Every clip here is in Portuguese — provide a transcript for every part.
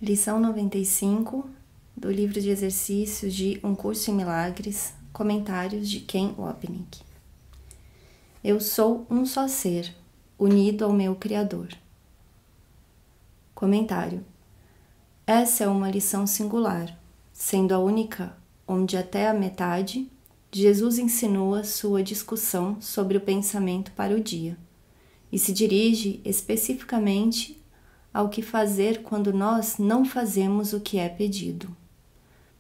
Lição 95 do livro de exercícios de Um Curso em Milagres, comentários de Ken Wapnick. Eu sou um só ser, unido ao meu Criador. Comentário. Essa é uma lição singular, sendo a única onde até a metade Jesus insinua sua discussão sobre o pensamento para o dia e se dirige especificamente ao que fazer quando nós não fazemos o que é pedido.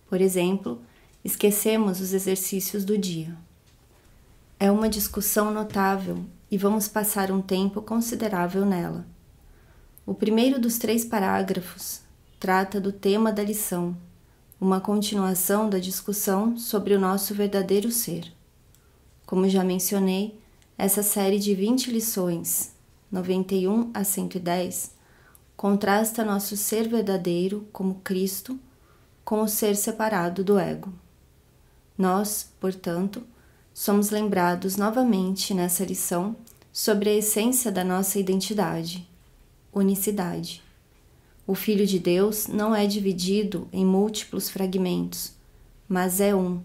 Por exemplo, esquecemos os exercícios do dia. É uma discussão notável e vamos passar um tempo considerável nela. O primeiro dos 3 parágrafos trata do tema da lição, uma continuação da discussão sobre o nosso verdadeiro ser. Como já mencionei, essa série de 20 lições, 91 a 110, contrasta nosso ser verdadeiro como Cristo com o ser separado do ego. Nós, portanto, somos lembrados novamente nessa lição sobre a essência da nossa identidade, unicidade. O Filho de Deus não é dividido em múltiplos fragmentos, mas é um,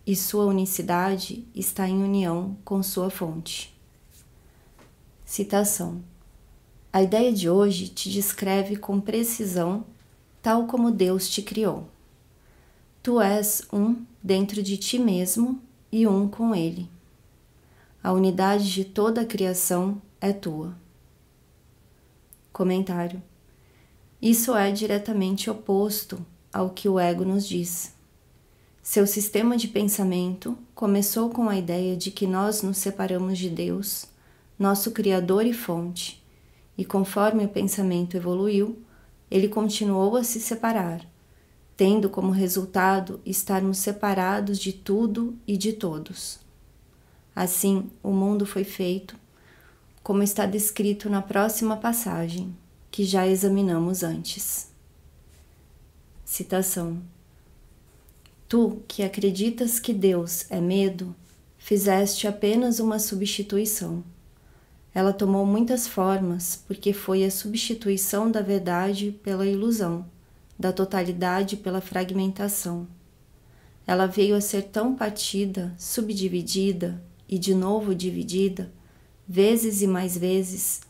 e sua unicidade está em união com sua fonte. Citação. A ideia de hoje te descreve com precisão, tal como Deus te criou. Tu és um dentro de ti mesmo e um com Ele. A unidade de toda a criação é tua. Comentário. Isso é diretamente oposto ao que o ego nos diz. Seu sistema de pensamento começou com a ideia de que nós nos separamos de Deus, nosso Criador e fonte, e conforme o pensamento evoluiu, ele continuou a se separar, tendo como resultado estarmos separados de tudo e de todos. Assim, o mundo foi feito, como está descrito na próxima passagem, que já examinamos antes. Citação. Tu, que acreditas que Deus é medo, fizeste apenas uma substituição. Ela tomou muitas formas, porque foi a substituição da verdade pela ilusão, da totalidade pela fragmentação. Ela veio a ser tão partida, subdividida e de novo dividida, vezes e mais vezes,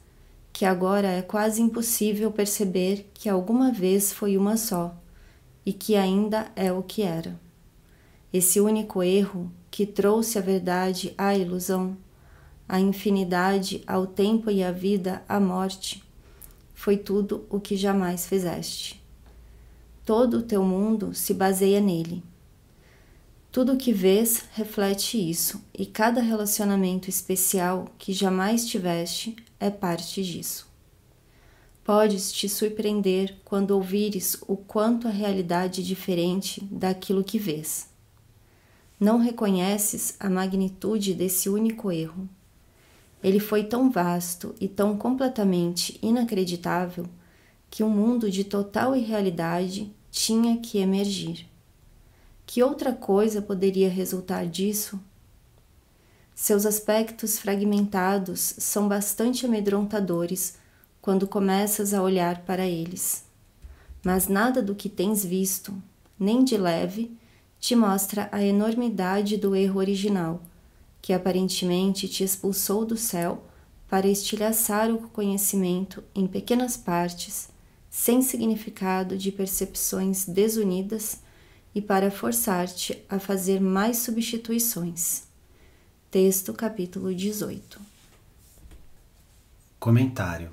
que agora é quase impossível perceber que alguma vez foi uma só, e que ainda é o que era. Esse único erro que trouxe a verdade à ilusão, a infinidade ao tempo e a vida à morte, foi tudo o que jamais fizeste. Todo o teu mundo se baseia nele. Tudo o que vês reflete isso, e cada relacionamento especial que jamais tiveste é parte disso. Podes te surpreender quando ouvires o quanto a realidade é diferente daquilo que vês. Não reconheces a magnitude desse único erro. Ele foi tão vasto e tão completamente inacreditável que um mundo de total irrealidade tinha que emergir. Que outra coisa poderia resultar disso? Seus aspectos fragmentados são bastante amedrontadores quando começas a olhar para eles. Mas nada do que tens visto, nem de leve, te mostra a enormidade do erro original, que aparentemente te expulsou do céu para estilhaçar o conhecimento em pequenas partes, sem significado de percepções desunidas e para forçar-te a fazer mais substituições. Texto capítulo 18. Comentário.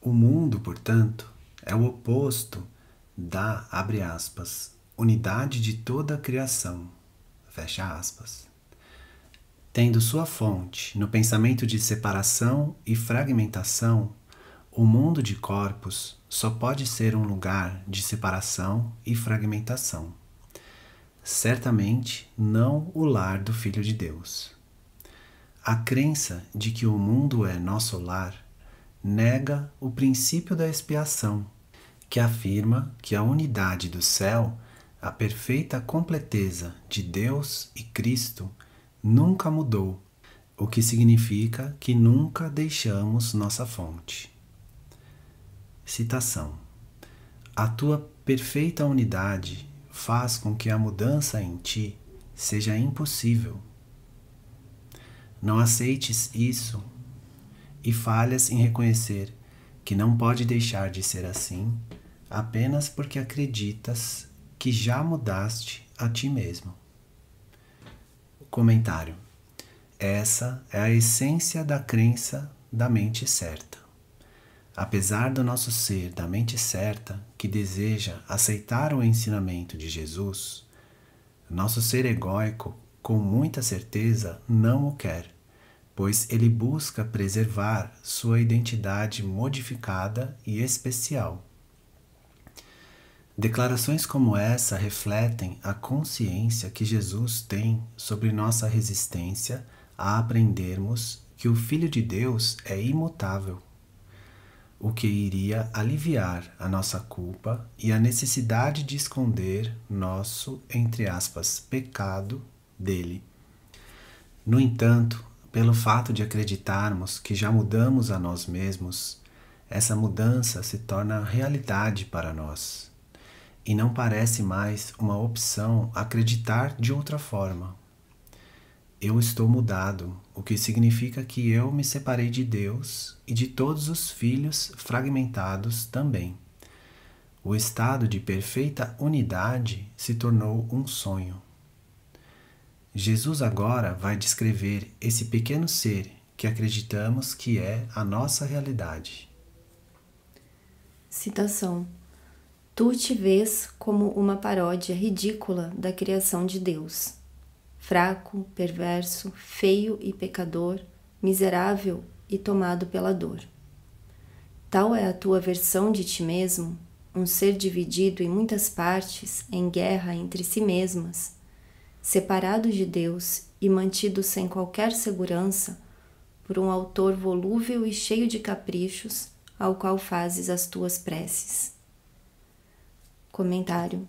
O mundo, portanto, é o oposto da, abre aspas, unidade de toda a criação, fecha aspas. Tendo sua fonte no pensamento de separação e fragmentação, o mundo de corpos só pode ser um lugar de separação e fragmentação. Certamente não o lar do Filho de Deus. A crença de que o mundo é nosso lar nega o princípio da expiação, que afirma que a unidade do céu, a perfeita completeza de Deus e Cristo, nunca mudou, o que significa que nunca deixamos nossa fonte. Citação. A tua perfeita unidade faz com que a mudança em ti seja impossível. Não aceites isso e falhas em reconhecer que não pode deixar de ser assim apenas porque acreditas que já mudaste a ti mesmo. Comentário. Essa é a essência da crença da mente certa. Apesar do nosso ser da mente certa, que deseja aceitar o ensinamento de Jesus, nosso ser egóico, com muita certeza, não o quer, pois ele busca preservar sua identidade modificada e especial. Declarações como essa refletem a consciência que Jesus tem sobre nossa resistência a aprendermos que o Filho de Deus é imutável, o que iria aliviar a nossa culpa e a necessidade de esconder nosso, entre aspas, pecado dele. No entanto, pelo fato de acreditarmos que já mudamos a nós mesmos, essa mudança se torna realidade para nós. E não parece mais uma opção acreditar de outra forma. Eu estou mudado, o que significa que eu me separei de Deus e de todos os filhos fragmentados também. O estado de perfeita unidade se tornou um sonho. Jesus agora vai descrever esse pequeno ser que acreditamos que é a nossa realidade. Citação. Tu te vês como uma paródia ridícula da criação de Deus. Fraco, perverso, feio e pecador, miserável e tomado pela dor. Tal é a tua versão de ti mesmo, um ser dividido em muitas partes, em guerra entre si mesmas, separado de Deus e mantido sem qualquer segurança por um autor volúvel e cheio de caprichos, ao qual fazes as tuas preces. Comentário.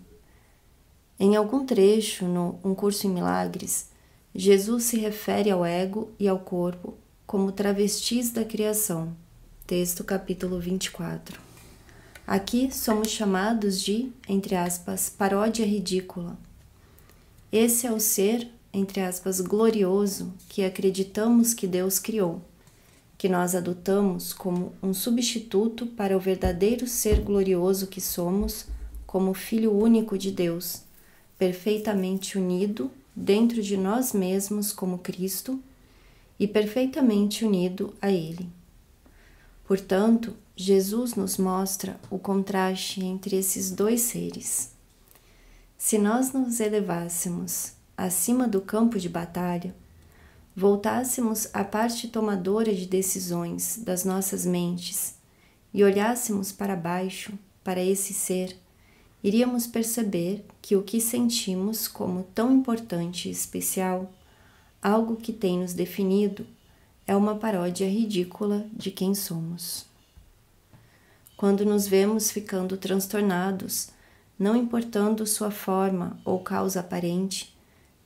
Em algum trecho no Um Curso em Milagres, Jesus se refere ao ego e ao corpo como travestis da criação. Texto capítulo 24. Aqui somos chamados de, entre aspas, paródia ridícula. Esse é o ser, entre aspas, glorioso que acreditamos que Deus criou, que nós adotamos como um substituto para o verdadeiro ser glorioso que somos, como Filho único de Deus, perfeitamente unido dentro de nós mesmos como Cristo e perfeitamente unido a Ele. Portanto, Jesus nos mostra o contraste entre esses dois seres. Se nós nos elevássemos acima do campo de batalha, voltássemos à parte tomadora de decisões das nossas mentes e olhássemos para baixo, para esse ser, iríamos perceber que o que sentimos como tão importante e especial, algo que tem nos definido, é uma paródia ridícula de quem somos. Quando nos vemos ficando transtornados, não importando sua forma ou causa aparente,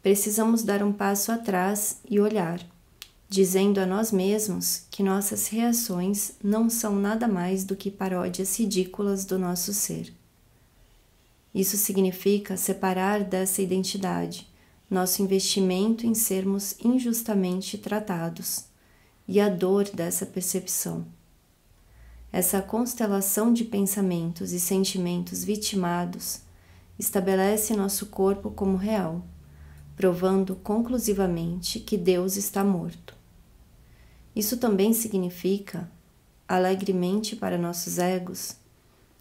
precisamos dar um passo atrás e olhar, dizendo a nós mesmos que nossas reações não são nada mais do que paródias ridículas do nosso ser. Isso significa separar dessa identidade nosso investimento em sermos injustamente tratados e a dor dessa percepção. Essa constelação de pensamentos e sentimentos vitimados estabelece nosso corpo como real, provando conclusivamente que Deus está morto. Isso também significa, alegremente para nossos egos,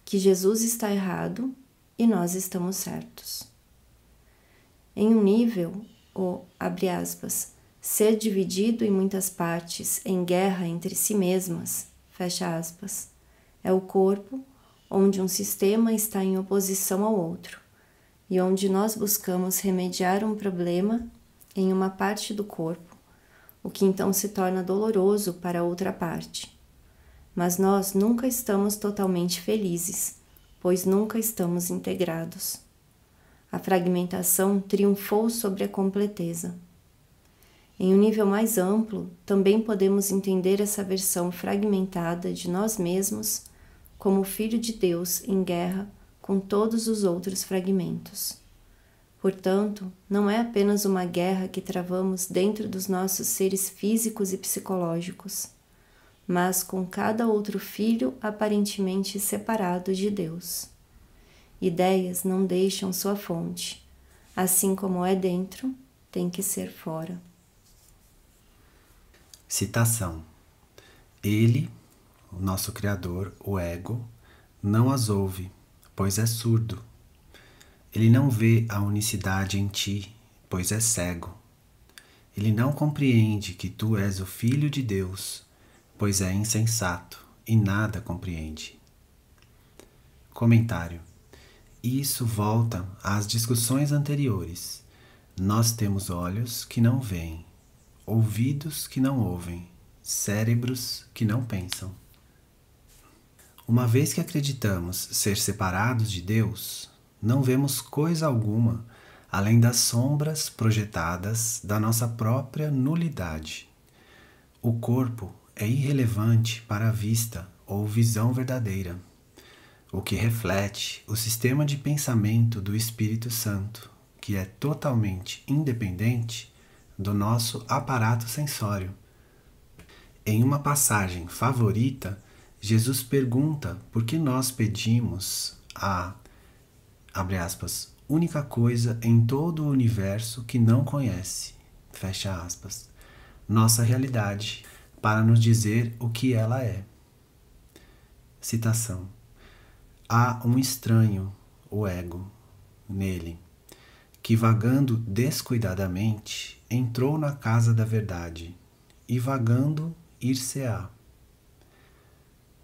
que Jesus está errado e nós estamos certos. Em um nível, o, abre aspas, ser dividido em muitas partes em guerra entre si mesmas, fecha aspas, é o corpo onde um sistema está em oposição ao outro e onde nós buscamos remediar um problema em uma parte do corpo, o que então se torna doloroso para a outra parte. Mas nós nunca estamos totalmente felizes, pois nunca estamos integrados. A fragmentação triunfou sobre a completeza. Em um nível mais amplo, também podemos entender essa versão fragmentada de nós mesmos como Filho de Deus em guerra com todos os outros fragmentos. Portanto, não é apenas uma guerra que travamos dentro dos nossos seres físicos e psicológicos, mas com cada outro filho aparentemente separado de Deus. Ideias não deixam sua fonte. Assim como é dentro, tem que ser fora. Citação. Ele, o nosso Criador, o ego, não as ouve, pois é surdo. Ele não vê a unicidade em ti, pois é cego. Ele não compreende que tu és o Filho de Deus, pois é insensato e nada compreende. Comentário. Isso volta às discussões anteriores. Nós temos olhos que não veem, ouvidos que não ouvem, cérebros que não pensam. Uma vez que acreditamos ser separados de Deus, não vemos coisa alguma além das sombras projetadas da nossa própria nulidade. O corpo é irrelevante para a vista ou visão verdadeira, o que reflete o sistema de pensamento do Espírito Santo, que é totalmente independente do nosso aparato sensório. Em uma passagem favorita, Jesus pergunta por que nós pedimos a, abre aspas, única coisa em todo o universo que não conhece, fecha aspas, nossa realidade, para nos dizer o que ela é. Citação. Há um estranho, o ego, nele, que vagando descuidadamente entrou na casa da verdade, e vagando ir-se-á.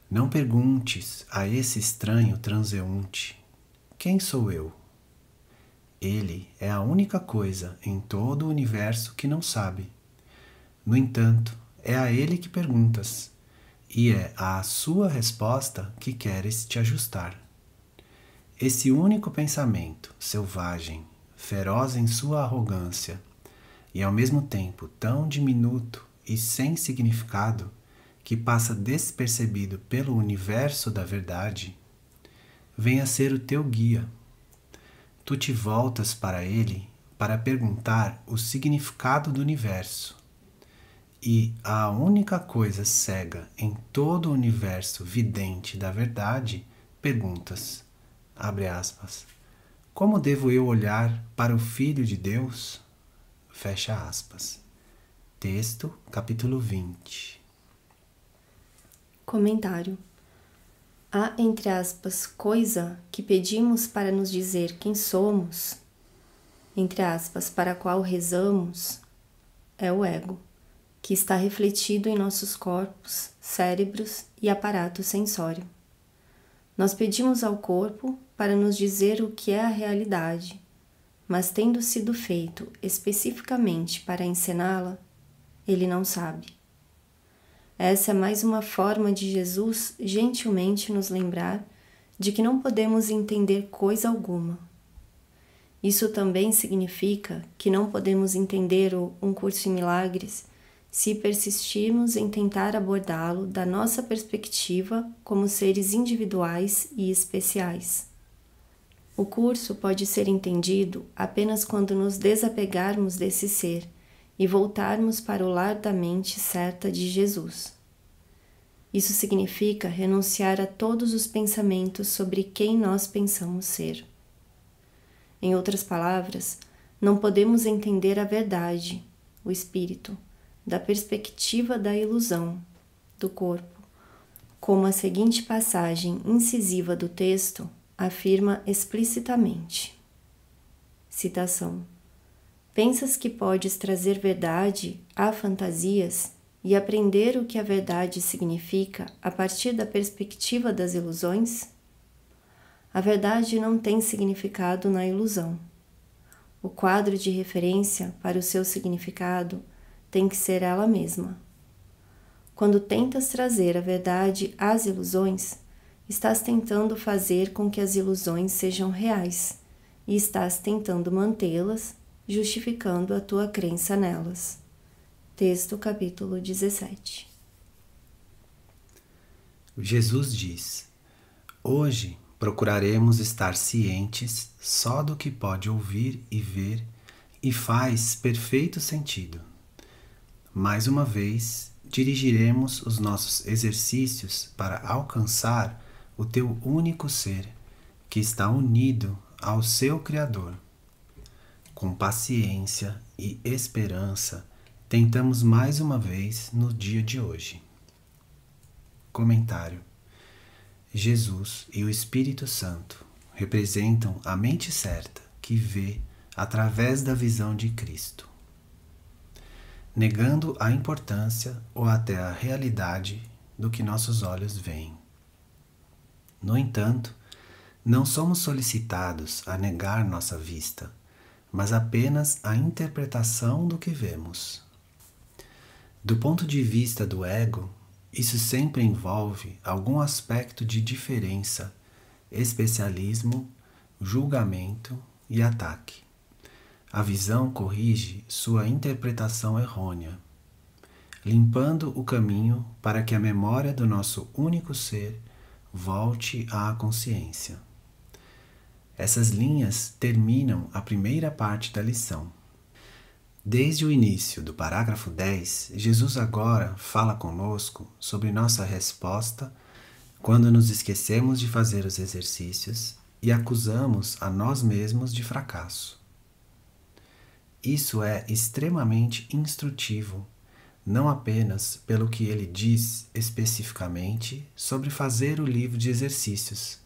Não perguntes a esse estranho transeunte, quem sou eu? Ele é a única coisa em todo o universo que não sabe. No entanto, é a ele que perguntas, e é à sua resposta que queres te ajustar. Esse único pensamento, selvagem, feroz em sua arrogância, e ao mesmo tempo tão diminuto e sem significado, que passa despercebido pelo universo da verdade, vem a ser o teu guia. Tu te voltas para ele para perguntar o significado do universo. E a única coisa cega em todo o universo vidente da verdade, perguntas, abre aspas, como devo eu olhar para o Filho de Deus? Fecha aspas. Texto, capítulo 20. Comentário. A, entre aspas, coisa que pedimos para nos dizer quem somos, entre aspas, para a qual rezamos, é o ego, que está refletido em nossos corpos, cérebros e aparato sensório. Nós pedimos ao corpo para nos dizer o que é a realidade, mas tendo sido feito especificamente para encená-la, ele não sabe. Essa é mais uma forma de Jesus gentilmente nos lembrar de que não podemos entender coisa alguma. Isso também significa que não podemos entender Um Curso em Milagres se persistirmos em tentar abordá-lo da nossa perspectiva como seres individuais e especiais. O curso pode ser entendido apenas quando nos desapegarmos desse ser e voltarmos para o lar da mente certa de Jesus. Isso significa renunciar a todos os pensamentos sobre quem nós pensamos ser. Em outras palavras, não podemos entender a verdade, o espírito, da perspectiva da ilusão, do corpo, como a seguinte passagem incisiva do texto afirma explicitamente. Citação. Pensas que podes trazer verdade a fantasias e aprender o que a verdade significa a partir da perspectiva das ilusões? A verdade não tem significado na ilusão. O quadro de referência para o seu significado tem que ser ela mesma. Quando tentas trazer a verdade às ilusões, estás tentando fazer com que as ilusões sejam reais e estás tentando mantê-las, justificando a tua crença nelas. Texto, capítulo 17. Jesus diz: hoje procuraremos estar cientes só do que pode ouvir e ver e faz perfeito sentido. Mais uma vez, dirigiremos os nossos exercícios para alcançar o teu único ser, que está unido ao seu Criador. Com paciência e esperança, tentamos mais uma vez no dia de hoje. Comentário: Jesus e o Espírito Santo representam a mente certa que vê através da visão de Cristo, negando a importância ou até a realidade do que nossos olhos veem. No entanto, não somos solicitados a negar nossa vista, mas apenas a interpretação do que vemos. Do ponto de vista do ego, isso sempre envolve algum aspecto de diferença, especialismo, julgamento e ataque. A visão corrige sua interpretação errônea, limpando o caminho para que a memória do nosso único ser volte à consciência. Essas linhas terminam a primeira parte da lição. Desde o início do parágrafo 10, Jesus agora fala conosco sobre nossa resposta quando nos esquecemos de fazer os exercícios e acusamos a nós mesmos de fracasso. Isso é extremamente instrutivo, não apenas pelo que ele diz especificamente sobre fazer o livro de exercícios,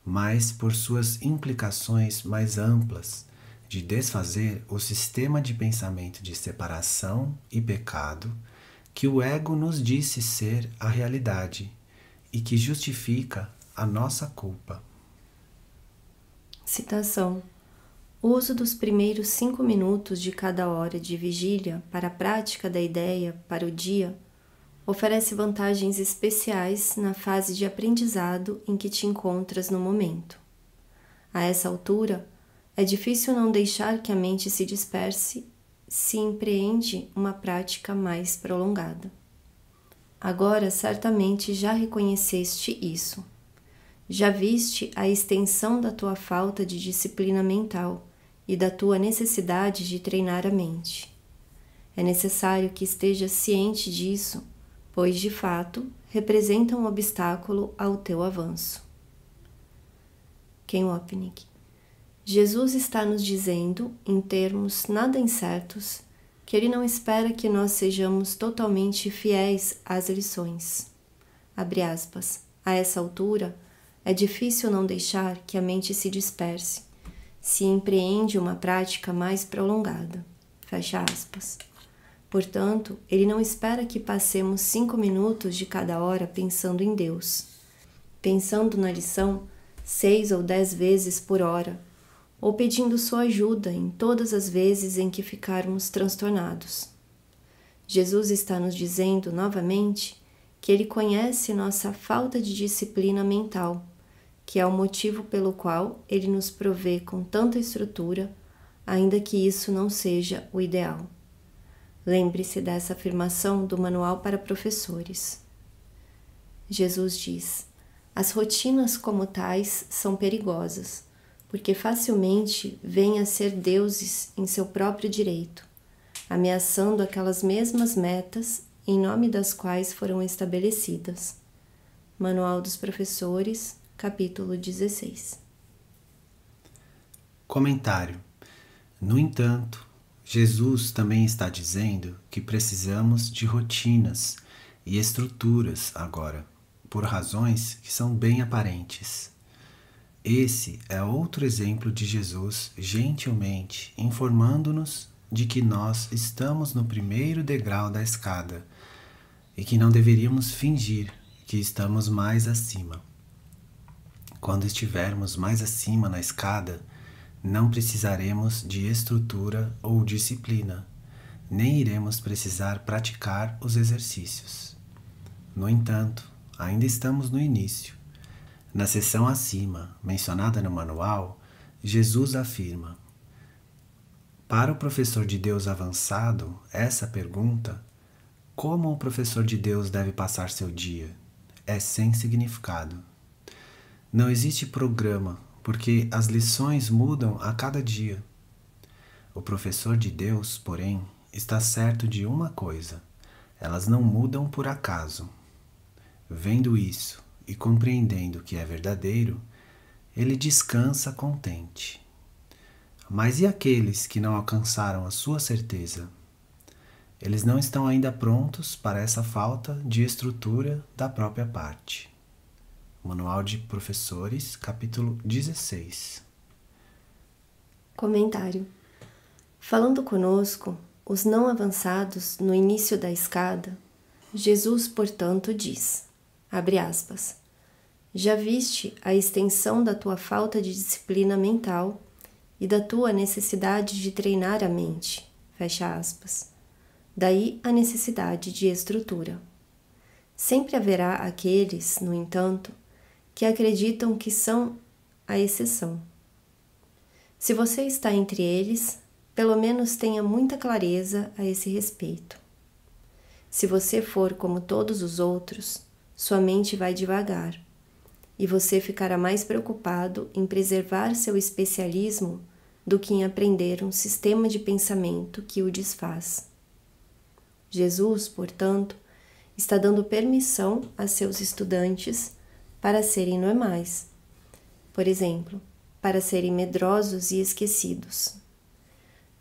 mas por suas implicações mais amplas de desfazer o sistema de pensamento de separação e pecado que o ego nos disse ser a realidade e que justifica a nossa culpa. Citação: o uso dos primeiros 5 minutos de cada hora de vigília para a prática da ideia para o dia oferece vantagens especiais na fase de aprendizado em que te encontras no momento. A essa altura, é difícil não deixar que a mente se disperse se empreende uma prática mais prolongada. Agora, certamente já reconheceste isso. Já viste a extensão da tua falta de disciplina mental e da tua necessidade de treinar a mente. É necessário que estejas ciente disso, pois, de fato, representa um obstáculo ao teu avanço. Ken Wapnick. Jesus está nos dizendo, em termos nada incertos, que Ele não espera que nós sejamos totalmente fiéis às lições. Abre aspas. A essa altura, é difícil não deixar que a mente se disperse, se empreende uma prática mais prolongada. Fecha aspas. Portanto, ele não espera que passemos 5 minutos de cada hora pensando em Deus, pensando na lição 6 ou 10 vezes por hora, ou pedindo sua ajuda em todas as vezes em que ficarmos transtornados. Jesus está nos dizendo novamente que ele conhece nossa falta de disciplina mental, que é o motivo pelo qual ele nos provê com tanta estrutura, ainda que isso não seja o ideal. Lembre-se dessa afirmação do Manual para Professores. Jesus diz: as rotinas como tais são perigosas, porque facilmente vêm a ser deuses em seu próprio direito, ameaçando aquelas mesmas metas em nome das quais foram estabelecidas. Manual dos Professores, capítulo 16. Comentário: no entanto, Jesus também está dizendo que precisamos de rotinas e estruturas agora, por razões que são bem aparentes. Esse é outro exemplo de Jesus gentilmente informando-nos de que nós estamos no primeiro degrau da escada e que não deveríamos fingir que estamos mais acima. Quando estivermos mais acima na escada, não precisaremos de estrutura ou disciplina, nem iremos precisar praticar os exercícios. No entanto, ainda estamos no início. Na seção acima, mencionada no manual, Jesus afirma: para o professor de Deus avançado, essa pergunta, como o professor de Deus deve passar seu dia, é sem significado. Não existe programa, porque as lições mudam a cada dia. O professor de Deus, porém, está certo de uma coisa: elas não mudam por acaso. Vendo isso e compreendendo que é verdadeiro, ele descansa contente. Mas e aqueles que não alcançaram a sua certeza? Eles não estão ainda prontos para essa falta de estrutura da própria parte. Manual de Professores, capítulo 16. Comentário. Falando conosco, os não avançados no início da escada, Jesus, portanto, diz, abre aspas, já viste a extensão da tua falta de disciplina mental e da tua necessidade de treinar a mente, fecha aspas. Daí a necessidade de estrutura. Sempre haverá aqueles, no entanto, que acreditam que são a exceção. Se você está entre eles, pelo menos tenha muita clareza a esse respeito. Se você for como todos os outros, sua mente vai devagar, e você ficará mais preocupado em preservar seu especialismo do que em aprender um sistema de pensamento que o desfaz. Jesus, portanto, está dando permissão a seus estudantes para serem normais. Por exemplo, para serem medrosos e esquecidos.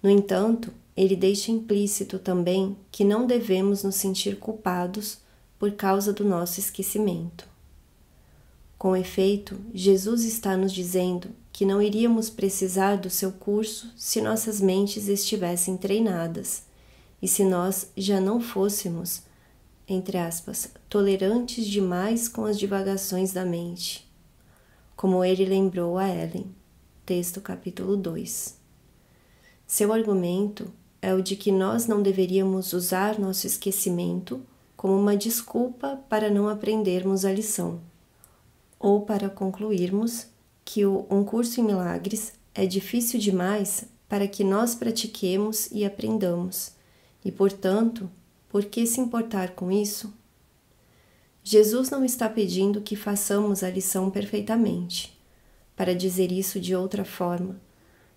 No entanto, ele deixa implícito também que não devemos nos sentir culpados por causa do nosso esquecimento. Com efeito, Jesus está nos dizendo que não iríamos precisar do seu curso se nossas mentes estivessem treinadas e se nós já não fôssemos, entre aspas, tolerantes demais com as divagações da mente, como ele lembrou a Ellen, texto capítulo 2. Seu argumento é o de que nós não deveríamos usar nosso esquecimento como uma desculpa para não aprendermos a lição, ou para concluirmos que um curso em milagres é difícil demais para que nós pratiquemos e aprendamos, e, portanto, por que se importar com isso? Jesus não está pedindo que façamos a lição perfeitamente, para dizer isso de outra forma,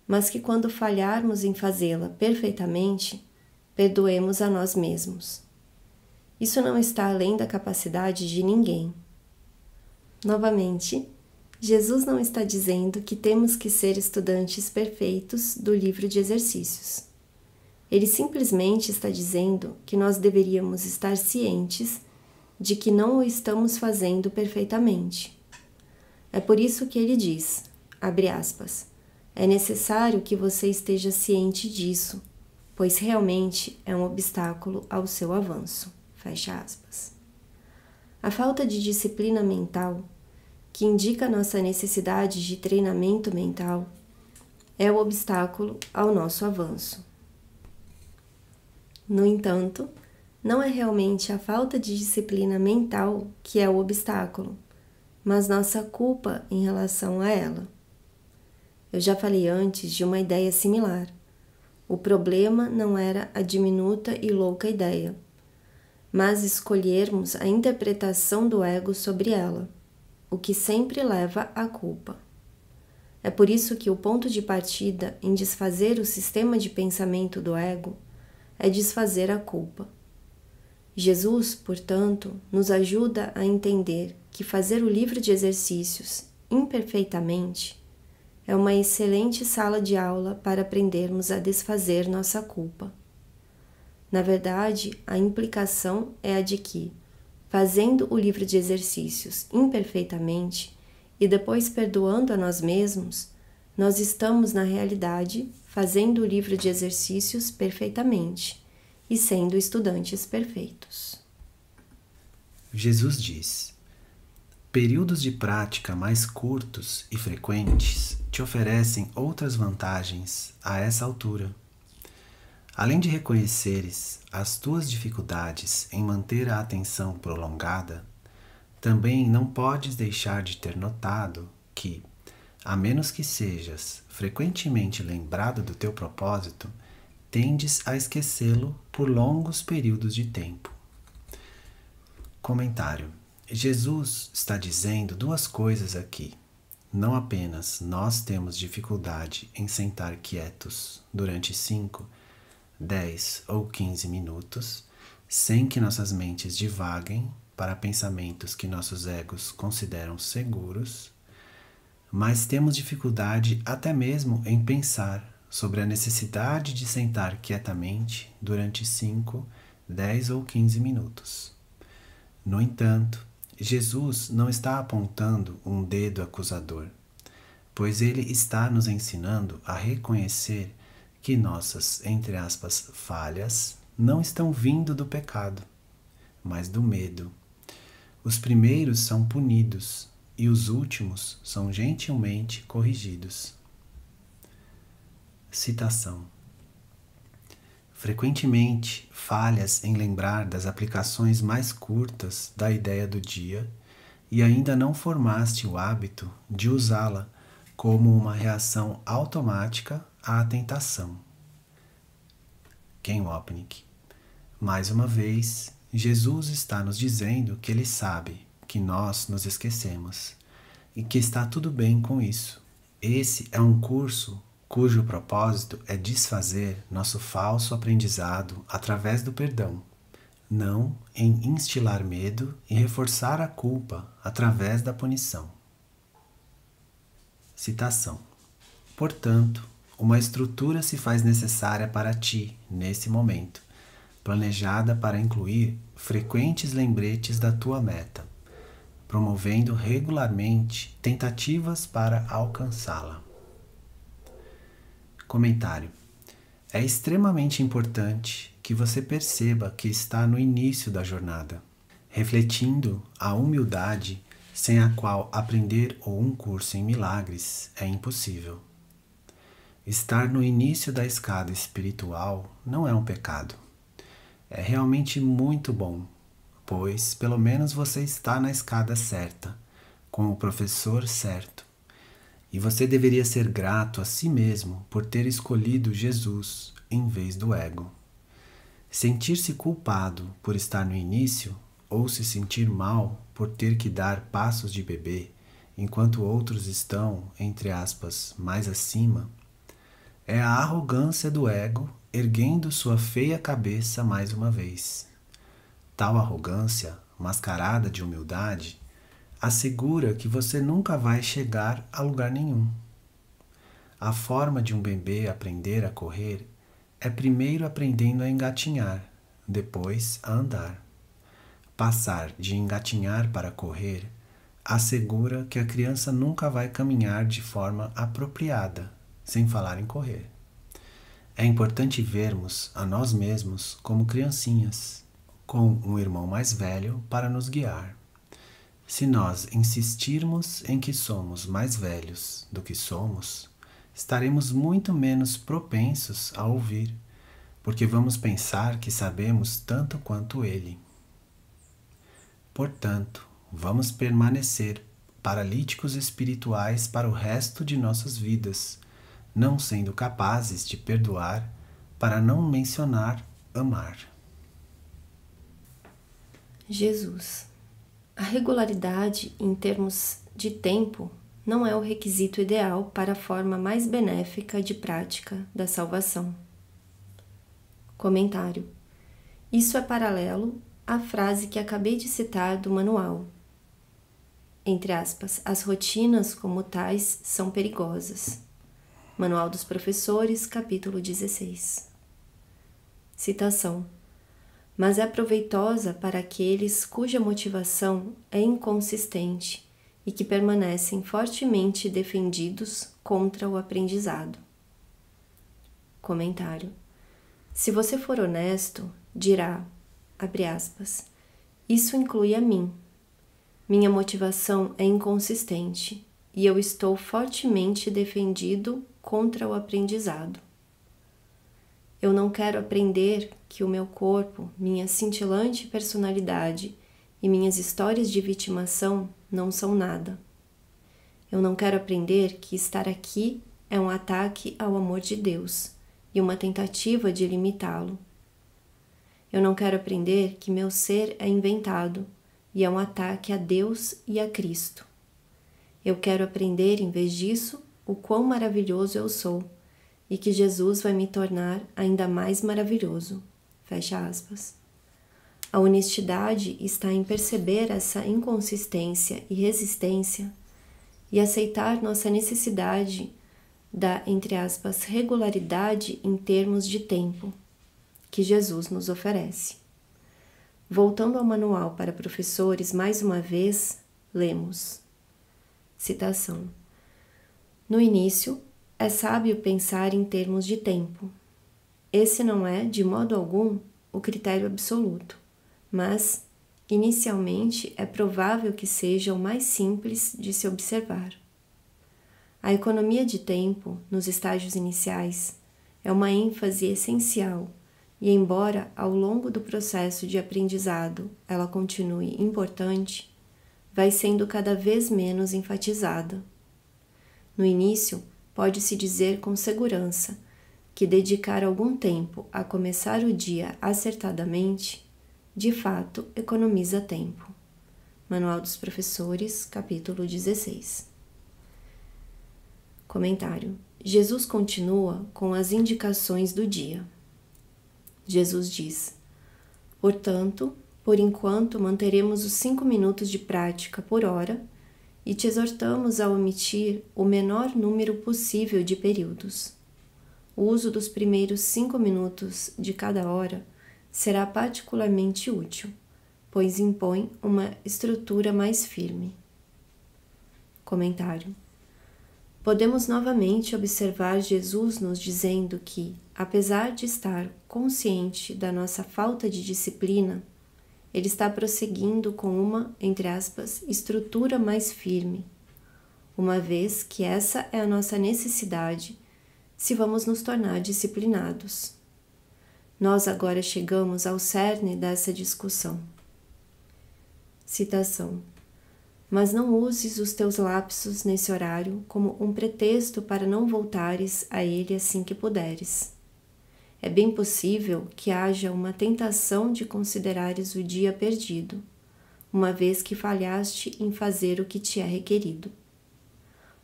mas que quando falharmos em fazê-la perfeitamente, perdoemos a nós mesmos. Isso não está além da capacidade de ninguém. Novamente, Jesus não está dizendo que temos que ser estudantes perfeitos do livro de exercícios. Ele simplesmente está dizendo que nós deveríamos estar cientes de que não o estamos fazendo perfeitamente. É por isso que ele diz, abre aspas, é necessário que você esteja ciente disso, pois realmente é um obstáculo ao seu avanço, fecha aspas. A falta de disciplina mental, que indica nossa necessidade de treinamento mental, é o obstáculo ao nosso avanço. No entanto, não é realmente a falta de disciplina mental que é o obstáculo, mas nossa culpa em relação a ela. Eu já falei antes de uma ideia similar. O problema não era a diminuta e louca ideia, mas escolhermos a interpretação do ego sobre ela, o que sempre leva à culpa. É por isso que o ponto de partida em desfazer o sistema de pensamento do ego é desfazer a culpa. Jesus, portanto, nos ajuda a entender que fazer o livro de exercícios imperfeitamente é uma excelente sala de aula para aprendermos a desfazer nossa culpa. Na verdade, a implicação é a de que, fazendo o livro de exercícios imperfeitamente e depois perdoando a nós mesmos, nós estamos, na realidade, fazendo o livro de exercícios perfeitamente e sendo estudantes perfeitos. Jesus diz: períodos de prática mais curtos e frequentes te oferecem outras vantagens a essa altura. Além de reconheceres as tuas dificuldades em manter a atenção prolongada, também não podes deixar de ter notado que, a menos que sejas frequentemente lembrado do teu propósito, tendes a esquecê-lo por longos períodos de tempo. Comentário. Jesus está dizendo duas coisas aqui. não apenas nós temos dificuldade em sentar quietos durante 5, 10 ou 15 minutos, sem que nossas mentes divaguem para pensamentos que nossos egos consideram seguros, mas temos dificuldade até mesmo em pensar sobre a necessidade de sentar quietamente durante 5, 10 ou 15 minutos. No entanto, Jesus não está apontando um dedo acusador, pois ele está nos ensinando a reconhecer que nossas, entre aspas, falhas não estão vindo do pecado, mas do medo. Os primeiros são punidos e os últimos são gentilmente corrigidos. Citação. Frequentemente falhas em lembrar das aplicações mais curtas da ideia do dia e ainda não formaste o hábito de usá-la como uma reação automática à tentação. Ken Wapnick. Mais uma vez, Jesus está nos dizendo que ele sabe que nós nos esquecemos e que está tudo bem com isso. Esse é um curso cujo propósito é desfazer nosso falso aprendizado através do perdão, não em instilar medo e reforçar a culpa através da punição. Citação. Portanto, uma estrutura se faz necessária para ti, nesse momento, planejada para incluir frequentes lembretes da tua meta, promovendo regularmente tentativas para alcançá-la. Comentário. É extremamente importante que você perceba que está no início da jornada, refletindo a humildade sem a qual aprender um curso em milagres é impossível. Estar no início da escada espiritual não é um pecado. É realmente muito bom, pois pelo menos você está na escada certa, com o professor certo. E você deveria ser grato a si mesmo por ter escolhido Jesus em vez do ego. Sentir-se culpado por estar no início ou se sentir mal por ter que dar passos de bebê enquanto outros estão, entre aspas, mais acima, é a arrogância do ego erguendo sua feia cabeça mais uma vez. Tal arrogância, mascarada de humildade, assegura que você nunca vai chegar a lugar nenhum. A forma de um bebê aprender a correr é primeiro aprendendo a engatinhar, depois a andar. Passar de engatinhar para correr assegura que a criança nunca vai caminhar de forma apropriada, sem falar em correr. É importante vermos a nós mesmos como criancinhas, com um irmão mais velho para nos guiar. Se nós insistirmos em que somos mais velhos do que somos, estaremos muito menos propensos a ouvir, porque vamos pensar que sabemos tanto quanto ele. Portanto, vamos permanecer paralíticos espirituais para o resto de nossas vidas, não sendo capazes de perdoar, para não mencionar amar. Jesus. A regularidade em termos de tempo não é o requisito ideal para a forma mais benéfica de prática da salvação. Comentário. Isso é paralelo à frase que acabei de citar do manual. Entre aspas, as rotinas como tais são perigosas. Manual dos Professores, capítulo 16. Citação. Mas é proveitosa para aqueles cuja motivação é inconsistente e que permanecem fortemente defendidos contra o aprendizado. Comentário. Se você for honesto, dirá, abre aspas, isso inclui a mim. Minha motivação é inconsistente e eu estou fortemente defendido contra o aprendizado. Eu não quero aprender que o meu corpo, minha cintilante personalidade e minhas histórias de vitimação não são nada. Eu não quero aprender que estar aqui é um ataque ao amor de Deus e uma tentativa de limitá-lo. Eu não quero aprender que meu ser é inventado e é um ataque a Deus e a Cristo. Eu quero aprender, em vez disso, o quão maravilhoso eu sou e que Jesus vai me tornar ainda mais maravilhoso. Fecha aspas. A honestidade está em perceber essa inconsistência e resistência e aceitar nossa necessidade da, entre aspas, regularidade em termos de tempo que Jesus nos oferece. Voltando ao manual para professores, mais uma vez, lemos. Citação. No início, é sábio pensar em termos de tempo. Esse não é, de modo algum, o critério absoluto, mas, inicialmente, é provável que seja o mais simples de se observar. A economia de tempo, nos estágios iniciais, é uma ênfase essencial e, embora ao longo do processo de aprendizado ela continue importante, vai sendo cada vez menos enfatizada. No início, pode-se dizer com segurança que dedicar algum tempo a começar o dia acertadamente, de fato, economiza tempo. Manual dos Professores, capítulo 16. Comentário. Jesus continua com as indicações do dia. Jesus diz: portanto, por enquanto manteremos os 5 minutos de prática por hora e te exortamos a omitir o menor número possível de períodos. O uso dos primeiros 5 minutos de cada hora será particularmente útil, pois impõe uma estrutura mais firme. Comentário. Podemos novamente observar Jesus nos dizendo que, apesar de estar consciente da nossa falta de disciplina, ele está prosseguindo com uma, entre aspas, estrutura mais firme, uma vez que essa é a nossa necessidade se vamos nos tornar disciplinados. Nós agora chegamos ao cerne dessa discussão. Citação. Mas não uses os teus lapsos nesse horário como um pretexto para não voltares a ele assim que puderes. É bem possível que haja uma tentação de considerares o dia perdido, uma vez que falhaste em fazer o que te é requerido.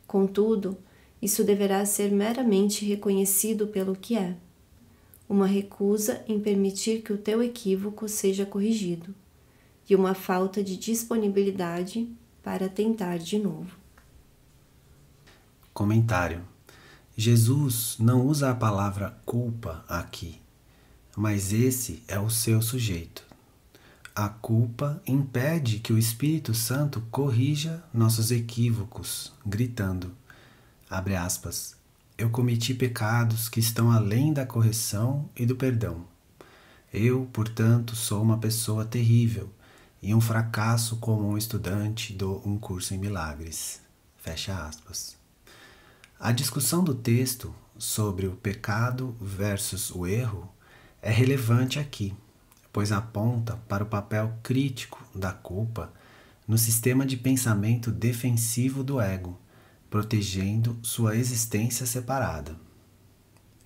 Contudo, isso deverá ser meramente reconhecido pelo que é, uma recusa em permitir que o teu equívoco seja corrigido, e uma falta de disponibilidade para tentar de novo. Comentário. Jesus não usa a palavra culpa aqui, mas esse é o seu sujeito. A culpa impede que o Espírito Santo corrija nossos equívocos, gritando, abre aspas, eu cometi pecados que estão além da correção e do perdão. Eu, portanto, sou uma pessoa terrível e um fracasso como um estudante do Um Curso em Milagres. Fecha aspas. A discussão do texto sobre o pecado versus o erro é relevante aqui, pois aponta para o papel crítico da culpa no sistema de pensamento defensivo do ego, protegendo sua existência separada.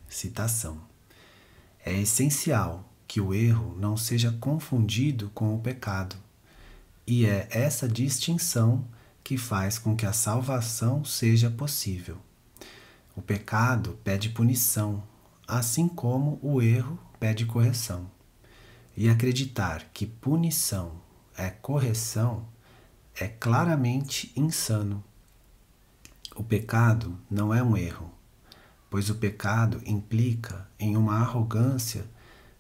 Citação. É essencial que o erro não seja confundido com o pecado, e é essa distinção que faz com que a salvação seja possível. O pecado pede punição, assim como o erro pede correção. E acreditar que punição é correção é claramente insano. O pecado não é um erro, pois o pecado implica em uma arrogância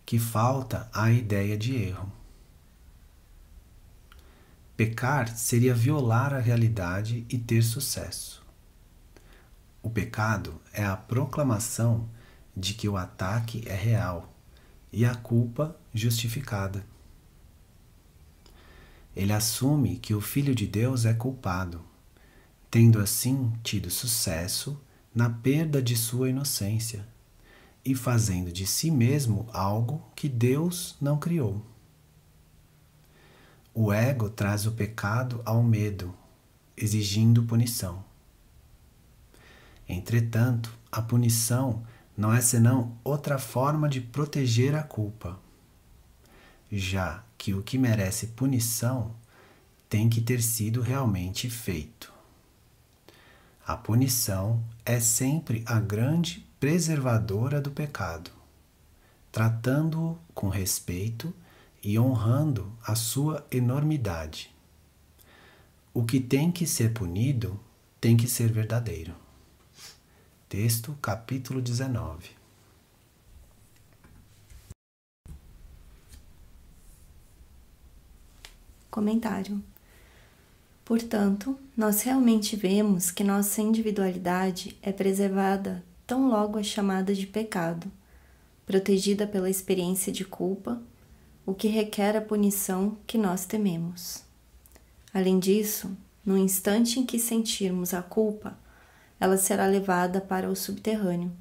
que falta à ideia de erro. Pecar seria violar a realidade e ter sucesso. O pecado é a proclamação de que o ataque é real e a culpa justificada. Ele assume que o Filho de Deus é culpado, tendo assim tido sucesso na perda de sua inocência e fazendo de si mesmo algo que Deus não criou. O ego traz o pecado ao medo, exigindo punição. Entretanto, a punição não é senão outra forma de proteger a culpa, já que o que merece punição tem que ter sido realmente feito. A punição é sempre a grande preservadora do pecado, tratando-o com respeito e honrando a sua enormidade. O que tem que ser punido tem que ser verdadeiro. Texto, capítulo 19. Comentário. Portanto, nós realmente vemos que nossa individualidade é preservada tão logo é chamada de pecado, protegida pela experiência de culpa, o que requer a punição que nós tememos. Além disso, no instante em que sentirmos a culpa, ela será levada para o subterrâneo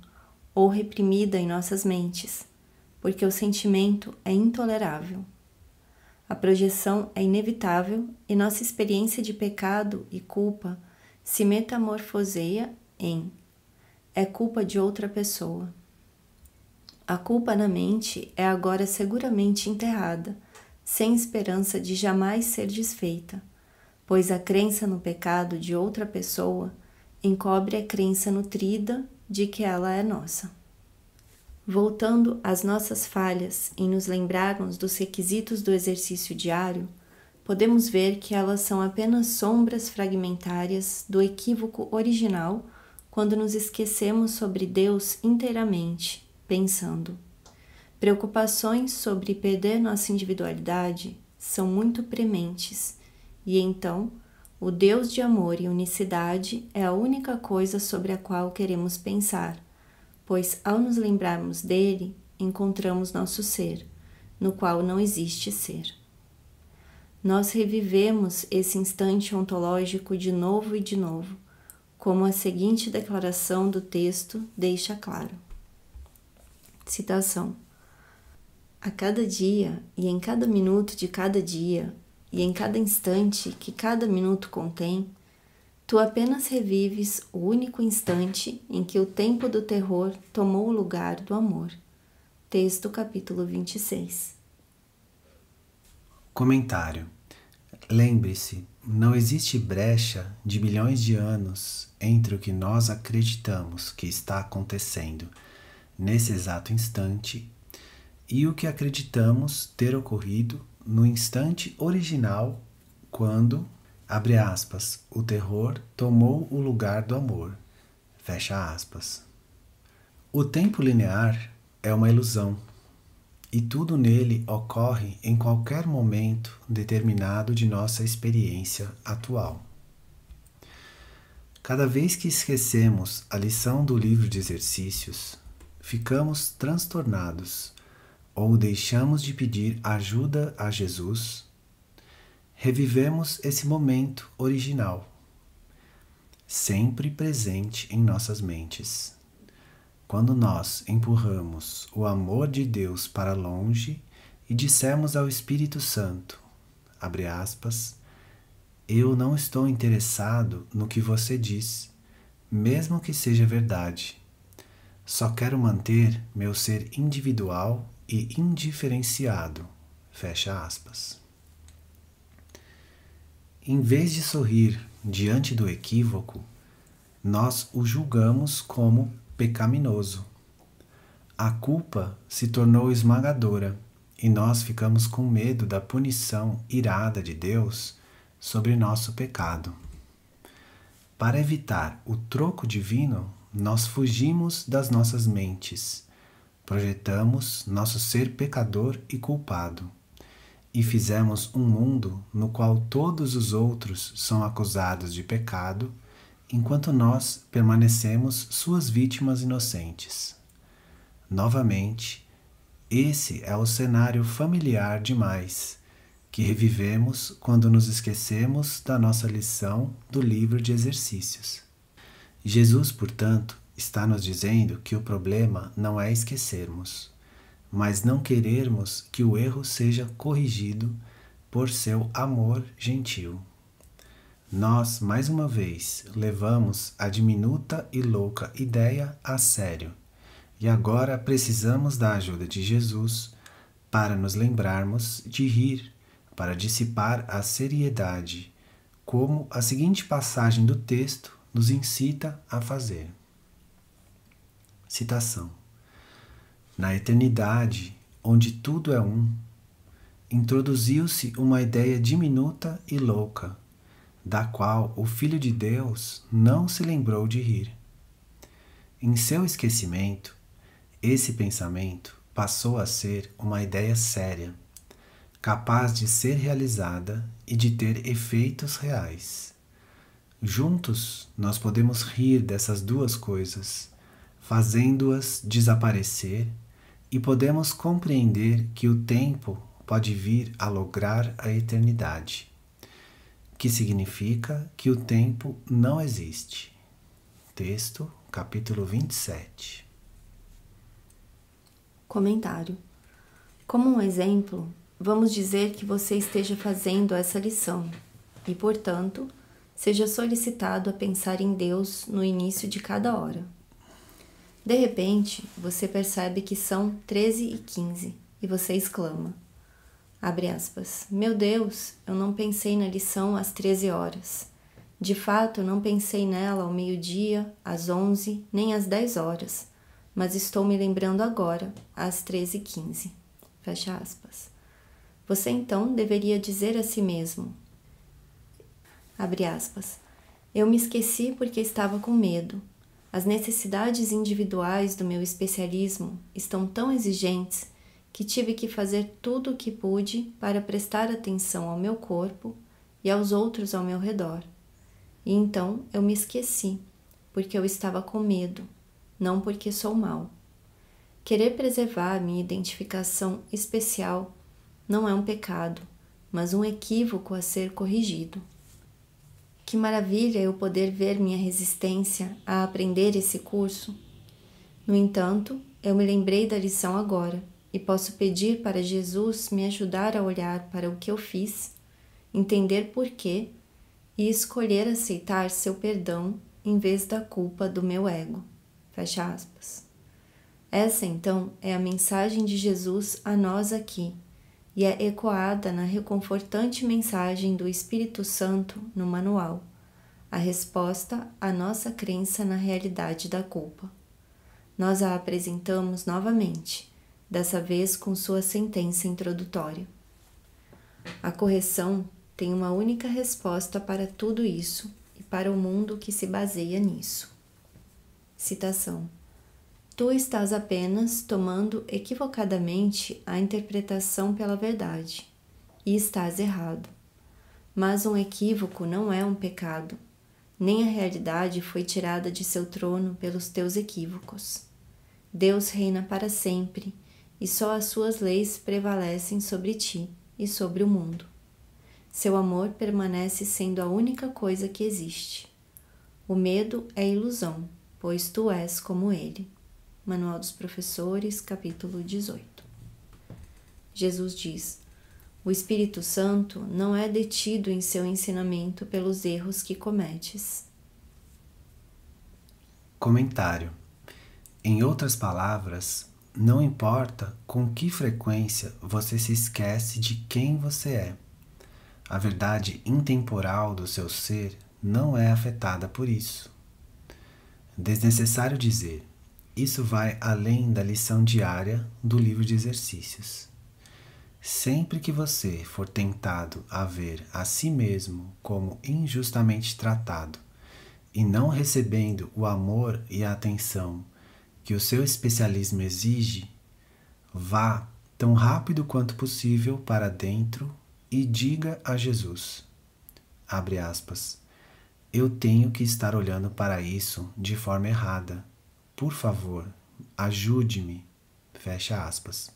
ou reprimida em nossas mentes, porque o sentimento é intolerável. A projeção é inevitável e nossa experiência de pecado e culpa se metamorfoseia em é culpa de outra pessoa. A culpa na mente é agora seguramente enterrada, sem esperança de jamais ser desfeita, pois a crença no pecado de outra pessoa encobre a crença nutrida de que ela é nossa. Voltando às nossas falhas em nos lembrarmos dos requisitos do exercício diário, podemos ver que elas são apenas sombras fragmentárias do equívoco original quando nos esquecemos sobre Deus inteiramente, pensando. Preocupações sobre perder nossa individualidade são muito prementes, e então o Deus de amor e unicidade é a única coisa sobre a qual queremos pensar, pois ao nos lembrarmos dele, encontramos nosso ser, no qual não existe ser. Nós revivemos esse instante ontológico de novo e de novo, como a seguinte declaração do texto deixa claro. Citação. A cada dia e em cada minuto de cada dia e em cada instante que cada minuto contém, tu apenas revives o único instante em que o tempo do terror tomou o lugar do amor. Texto, capítulo 26. Comentário. Lembre-se, não existe brecha de bilhões de anos entre o que nós acreditamos que está acontecendo nesse exato instante e o que acreditamos ter ocorrido no instante original quando, abre aspas, o terror tomou o lugar do amor, fecha aspas. O tempo linear é uma ilusão e tudo nele ocorre em qualquer momento determinado de nossa experiência atual. Cada vez que esquecemos a lição do livro de exercícios, ficamos transtornados ou deixamos de pedir ajuda a Jesus, revivemos esse momento original, sempre presente em nossas mentes. Quando nós empurramos o amor de Deus para longe e dissemos ao Espírito Santo, abre aspas, eu não estou interessado no que você diz, mesmo que seja verdade. Só quero manter meu ser individual e indiferenciado, fecha aspas. Em vez de sorrir diante do equívoco, nós o julgamos como pecaminoso. A culpa se tornou esmagadora e nós ficamos com medo da punição irada de Deus sobre nosso pecado. Para evitar o troco divino, nós fugimos das nossas mentes, projetamos nosso ser pecador e culpado e fizemos um mundo no qual todos os outros são acusados de pecado, enquanto nós permanecemos suas vítimas inocentes. Novamente, esse é o cenário familiar demais que revivemos quando nos esquecemos da nossa lição do livro de exercícios. Jesus, portanto, está nos dizendo que o problema não é esquecermos, mas não querermos que o erro seja corrigido por seu amor gentil. Nós, mais uma vez, levamos a diminuta e louca ideia a sério, e agora precisamos da ajuda de Jesus para nos lembrarmos de rir, para dissipar a seriedade, como a seguinte passagem do texto nos incita a fazer. Citação: na eternidade, onde tudo é um, introduziu-se uma ideia diminuta e louca, da qual o Filho de Deus não se lembrou de rir. Em seu esquecimento, esse pensamento passou a ser uma ideia séria, capaz de ser realizada e de ter efeitos reais. Juntos, nós podemos rir dessas duas coisas, fazendo-as desaparecer, e podemos compreender que o tempo pode vir a lograr a eternidade, que significa que o tempo não existe. Texto, capítulo 27. Comentário. Como um exemplo, vamos dizer que você esteja fazendo essa lição e, portanto, seja solicitado a pensar em Deus no início de cada hora. De repente, você percebe que são 13h15 e você exclama, abre aspas, meu Deus, eu não pensei na lição às 13 horas. De fato, eu não pensei nela ao meio-dia, às 11, nem às 10 horas, mas estou me lembrando agora, às 13h15. Fecha aspas. Você então deveria dizer a si mesmo, abre aspas, eu me esqueci porque estava com medo. As necessidades individuais do meu especialismo estão tão exigentes que tive que fazer tudo o que pude para prestar atenção ao meu corpo e aos outros ao meu redor. E então eu me esqueci, porque eu estava com medo, não porque sou mau. Querer preservar minha identificação especial não é um pecado, mas um equívoco a ser corrigido. Que maravilha eu poder ver minha resistência a aprender esse curso. No entanto, eu me lembrei da lição agora e posso pedir para Jesus me ajudar a olhar para o que eu fiz, entender porquê e escolher aceitar seu perdão em vez da culpa do meu ego. Fecha aspas. Essa, então, é a mensagem de Jesus a nós aqui, e é ecoada na reconfortante mensagem do Espírito Santo no manual, a resposta à nossa crença na realidade da culpa. Nós a apresentamos novamente, dessa vez com sua sentença introdutória. A correção tem uma única resposta para tudo isso e para o mundo que se baseia nisso. Citação: tu estás apenas tomando equivocadamente a interpretação pela verdade, e estás errado. Mas um equívoco não é um pecado, nem a realidade foi tirada de seu trono pelos teus equívocos. Deus reina para sempre, e só as suas leis prevalecem sobre ti e sobre o mundo. Seu amor permanece sendo a única coisa que existe. O medo é ilusão, pois tu és como ele. Manual dos Professores, capítulo 18. Jesus diz: o Espírito Santo não é detido em seu ensinamento pelos erros que cometes. Comentário. Em outras palavras, não importa com que frequência você se esquece de quem você é. A verdade intemporal do seu ser não é afetada por isso. Desnecessário dizer, isso vai além da lição diária do livro de exercícios. Sempre que você for tentado a ver a si mesmo como injustamente tratado e não recebendo o amor e a atenção que o seu especialismo exige, vá tão rápido quanto possível para dentro e diga a Jesus, abre aspas, eu tenho que estar olhando para isso de forma errada. Por favor, ajude-me. Fecha aspas.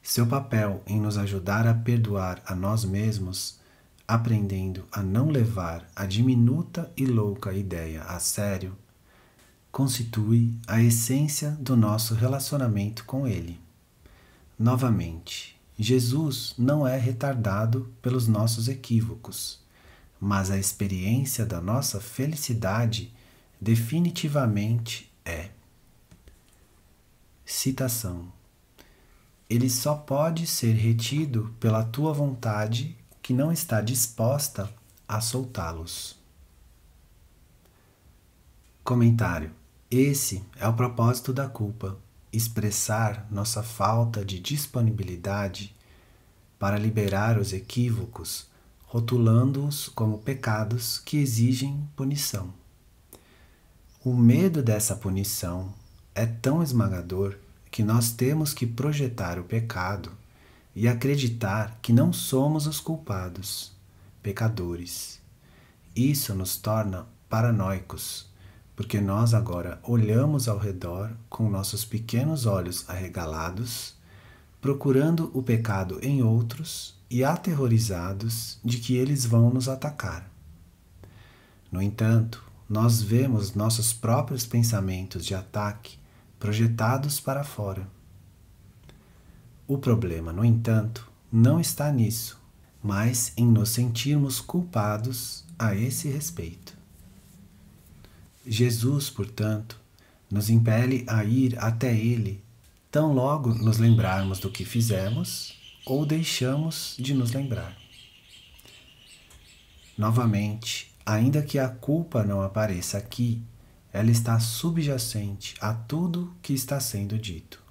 Seu papel em nos ajudar a perdoar a nós mesmos, aprendendo a não levar a diminuta e louca ideia a sério, constitui a essência do nosso relacionamento com Ele. Novamente, Jesus não é retardado pelos nossos equívocos, mas a experiência da nossa felicidade definitivamente é. Citação: ele só pode ser retido pela tua vontade que não está disposta a soltá-los. Comentário. Esse é o propósito da culpa, expressar nossa falta de disponibilidade para liberar os equívocos, rotulando-os como pecados que exigem punição. O medo dessa punição é tão esmagador que nós temos que projetar o pecado e acreditar que não somos os culpados, pecadores. Isso nos torna paranoicos, porque nós agora olhamos ao redor com nossos pequenos olhos arregalados, procurando o pecado em outros e aterrorizados de que eles vão nos atacar. No entanto, nós vemos nossos próprios pensamentos de ataque projetados para fora. O problema, no entanto, não está nisso, mas em nos sentirmos culpados a esse respeito. Jesus, portanto, nos impele a ir até Ele tão logo nos lembrarmos do que fizemos ou deixamos de nos lembrar. Novamente, ainda que a culpa não apareça aqui, ela está subjacente a tudo que está sendo dito.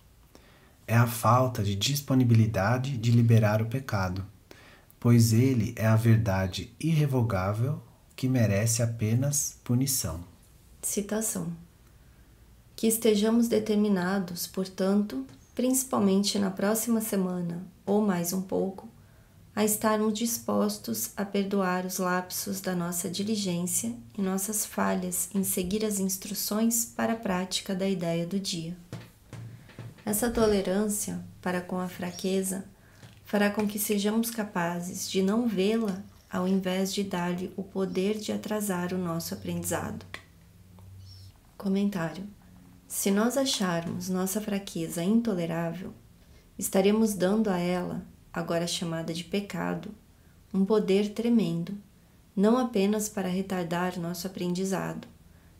É a falta de disponibilidade de liberar o pecado, pois ele é a verdade irrevogável que merece apenas punição. Citação. Que estejamos determinados, portanto, principalmente na próxima semana, ou mais um pouco, a estarmos dispostos a perdoar os lapsos da nossa diligência e nossas falhas em seguir as instruções para a prática da ideia do dia. Essa tolerância para com a fraqueza fará com que sejamos capazes de não vê-la ao invés de dar-lhe o poder de atrasar o nosso aprendizado. Comentário. Se nós acharmos nossa fraqueza intolerável, estaremos dando a ela, agora chamada de pecado, um poder tremendo, não apenas para retardar nosso aprendizado,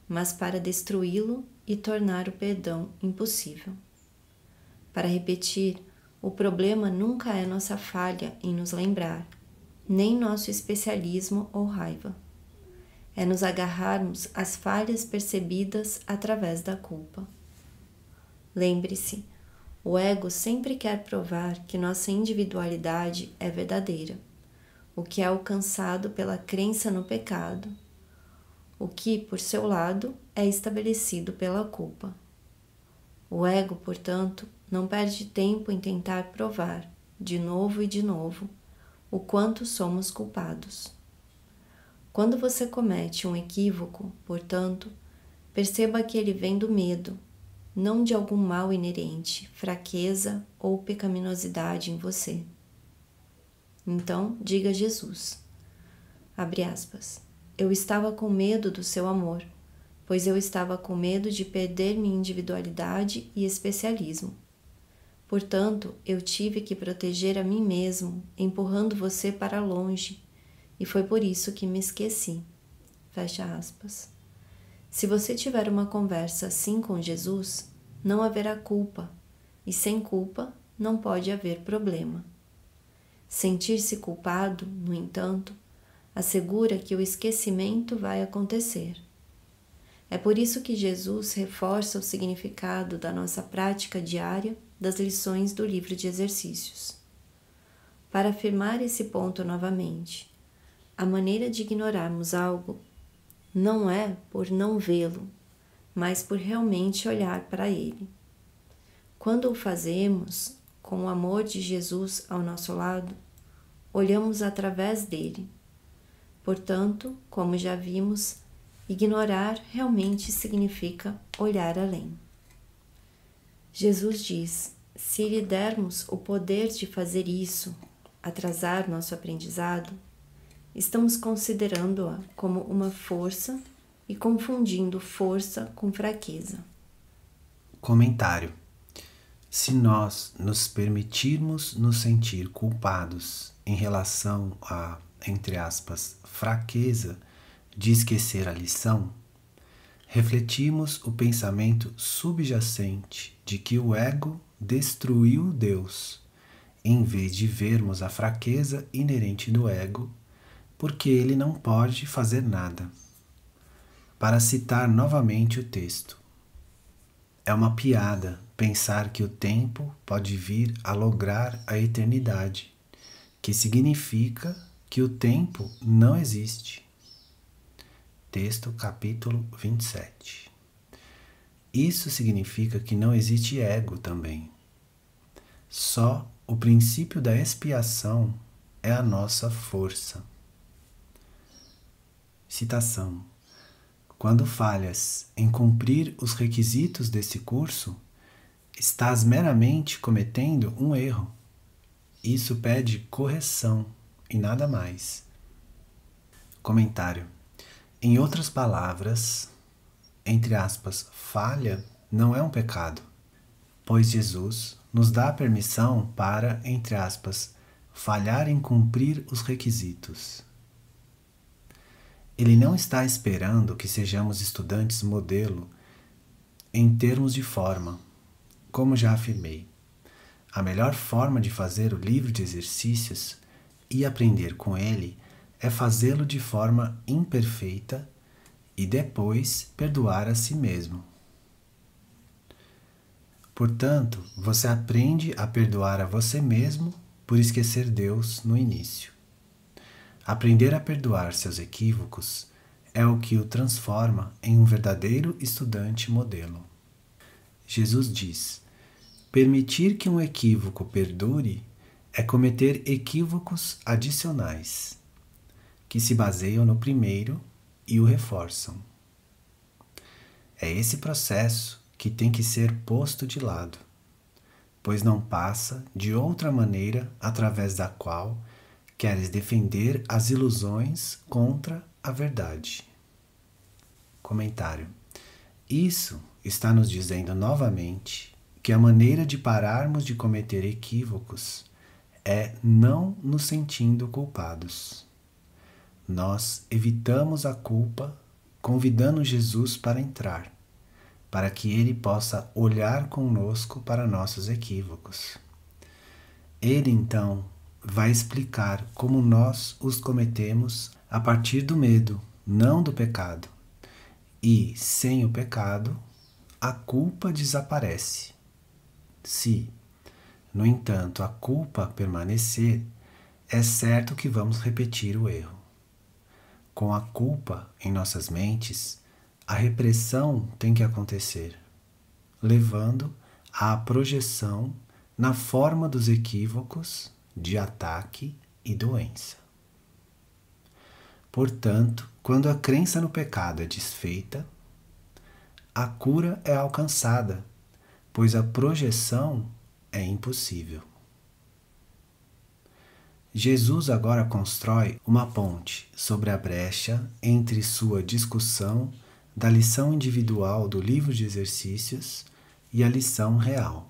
mas para destruí-lo e tornar o perdão impossível. Para repetir, o problema nunca é nossa falha em nos lembrar, nem nosso especialismo ou raiva. É nos agarrarmos às falhas percebidas através da culpa. Lembre-se, o ego sempre quer provar que nossa individualidade é verdadeira, o que é alcançado pela crença no pecado, o que, por seu lado, é estabelecido pela culpa. O ego, portanto, não perde tempo em tentar provar, de novo e de novo, o quanto somos culpados. Quando você comete um equívoco, portanto, perceba que ele vem do medo, não de algum mal inerente, fraqueza ou pecaminosidade em você. Então, diga a Jesus, abre aspas, eu estava com medo do seu amor, pois eu estava com medo de perder minha individualidade e especialismo. Portanto, eu tive que proteger a mim mesmo, empurrando você para longe, e foi por isso que me esqueci. Fecha aspas. Se você tiver uma conversa assim com Jesus, não haverá culpa, e sem culpa não pode haver problema. Sentir-se culpado, no entanto, assegura que o esquecimento vai acontecer. É por isso que Jesus reforça o significado da nossa prática diária das lições do livro de exercícios. Para afirmar esse ponto novamente, a maneira de ignorarmos algo não é por não vê-lo, mas por realmente olhar para ele. Quando o fazemos, com o amor de Jesus ao nosso lado, olhamos através dele. Portanto, como já vimos, ignorar realmente significa olhar além. Jesus diz, se lhe dermos o poder de fazer isso, atrasar nosso aprendizado, estamos considerando-a como uma força e confundindo força com fraqueza. Comentário. Se nós nos permitirmos nos sentir culpados em relação a, entre aspas, fraqueza de esquecer a lição, refletimos o pensamento subjacente de que o ego destruiu Deus, em vez de vermos a fraqueza inerente do ego, porque ele não pode fazer nada. para citar novamente o texto. É uma piada pensar que o tempo pode vir a lograr a eternidade, que significa que o tempo não existe. Texto capítulo 27. Isso significa que não existe ego também. Só o princípio da expiação é a nossa força. Citação: quando falhas em cumprir os requisitos desse curso, estás meramente cometendo um erro. Isso pede correção e nada mais. Comentário: em outras palavras, entre aspas, falha não é um pecado, pois Jesus nos dá a permissão para, entre aspas, falhar em cumprir os requisitos. Ele não está esperando que sejamos estudantes modelo em termos de forma. Como já afirmei, a melhor forma de fazer o livro de exercícios e aprender com ele é fazê-lo de forma imperfeita e depois perdoar a si mesmo. Portanto, você aprende a perdoar a você mesmo por esquecer Deus no início. Aprender a perdoar seus equívocos é o que o transforma em um verdadeiro estudante modelo. Jesus diz: permitir que um equívoco perdure é cometer equívocos adicionais, que se baseiam no primeiro e o reforçam. É esse processo que tem que ser posto de lado, pois não passa de outra maneira através da qual queres defender as ilusões contra a verdade. Comentário: isso está nos dizendo novamente que a maneira de pararmos de cometer equívocos é não nos sentindo culpados. Nós evitamos a culpa convidando Jesus para entrar, para que ele possa olhar conosco para nossos equívocos. Ele então vai explicar como nós os cometemos a partir do medo, não do pecado. E, sem o pecado, a culpa desaparece. Se, no entanto, a culpa permanecer, é certo que vamos repetir o erro. Com a culpa em nossas mentes, a repressão tem que acontecer, levando à projeção na forma dos equívocos de ataque e doença. Portanto, quando a crença no pecado é desfeita, a cura é alcançada, pois a projeção é impossível. Jesus agora constrói uma ponte sobre a brecha entre sua discussão da lição individual do livro de exercícios e a lição real.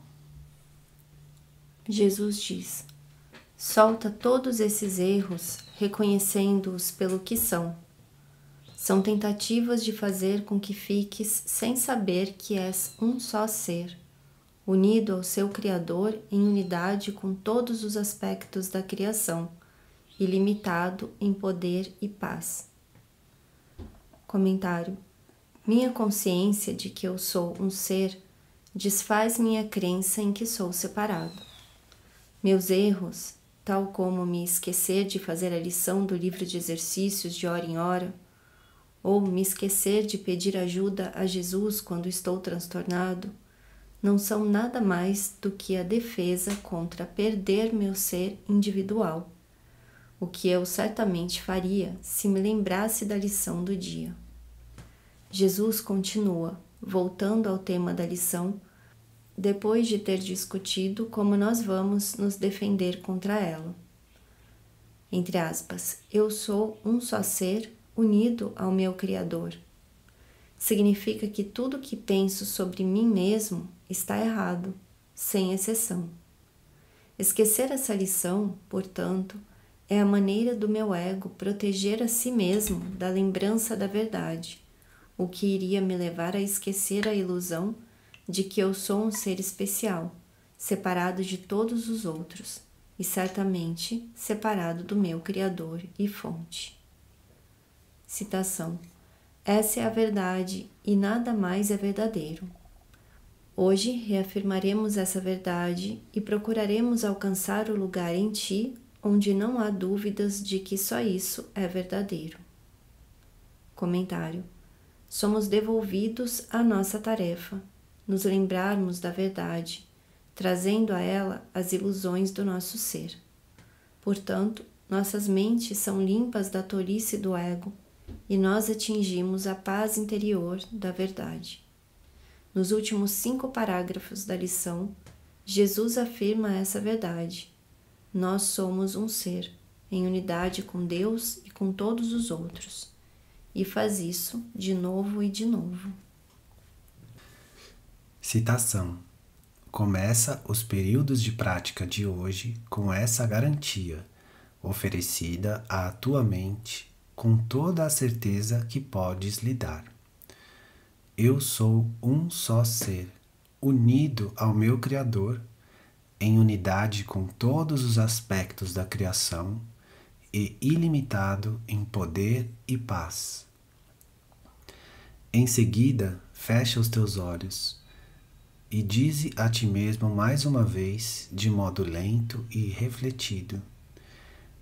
Jesus diz: solta todos esses erros, reconhecendo-os pelo que são. São tentativas de fazer com que fiques sem saber que és um só ser, unido ao seu Criador em unidade com todos os aspectos da criação, ilimitado em poder e paz. Comentário: minha consciência de que eu sou um ser desfaz minha crença em que sou separado. Meus erros, tal como me esquecer de fazer a lição do livro de exercícios de hora em hora, ou me esquecer de pedir ajuda a Jesus quando estou transtornado, não são nada mais do que a defesa contra perder meu ser individual, o que eu certamente faria se me lembrasse da lição do dia. Jesus continua, voltando ao tema da lição, depois de ter discutido como nós vamos nos defender contra ela. Entre aspas, eu sou um só ser unido ao meu Criador. Significa que tudo que penso sobre mim mesmo está errado, sem exceção. Esquecer essa lição, portanto, é a maneira do meu ego proteger a si mesmo da lembrança da verdade, o que iria me levar a esquecer a ilusão de que eu sou um ser especial, separado de todos os outros, e certamente separado do meu Criador e fonte. Citação: Essa é a verdade e nada mais é verdadeiro. Hoje reafirmaremos essa verdade e procuraremos alcançar o lugar em ti onde não há dúvidas de que só isso é verdadeiro. Comentário: somos devolvidos à nossa tarefa, nos lembrarmos da verdade, trazendo a ela as ilusões do nosso ser. Portanto, nossas mentes são limpas da tolice do ego e nós atingimos a paz interior da verdade. Nos últimos 5 parágrafos da lição, Jesus afirma essa verdade. Nós somos um ser, em unidade com Deus e com todos os outros. E faz isso de novo e de novo. Citação. Começa os períodos de prática de hoje com essa garantia, oferecida à tua mente com toda a certeza que podes lhe dar. Eu sou um só ser, unido ao meu Criador, em unidade com todos os aspectos da criação e ilimitado em poder e paz. Em seguida, fecha os teus olhos e dize a ti mesmo mais uma vez, de modo lento e refletido,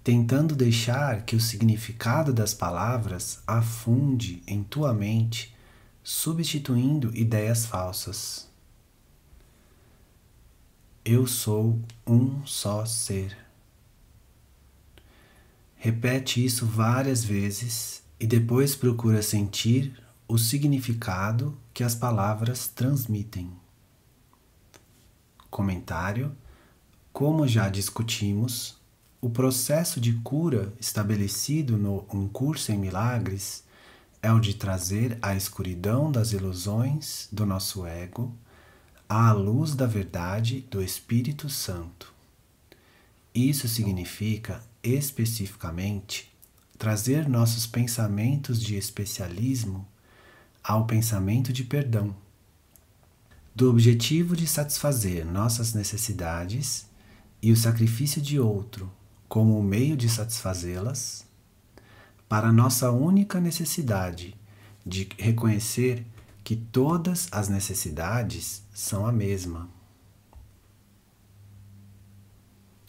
tentando deixar que o significado das palavras afunde em tua mente, substituindo ideias falsas. Eu sou um só ser. Repete isso várias vezes e depois procura sentir o significado que as palavras transmitem. Comentário: como já discutimos, o processo de cura estabelecido no Um Curso em Milagres é o de trazer a escuridão das ilusões do nosso ego à luz da verdade do Espírito Santo. Isso significa, especificamente, trazer nossos pensamentos de especialismo ao pensamento de perdão, do objetivo de satisfazer nossas necessidades e o sacrifício de outro como o meio de satisfazê-las, para nossa única necessidade de reconhecer que todas as necessidades são a mesma.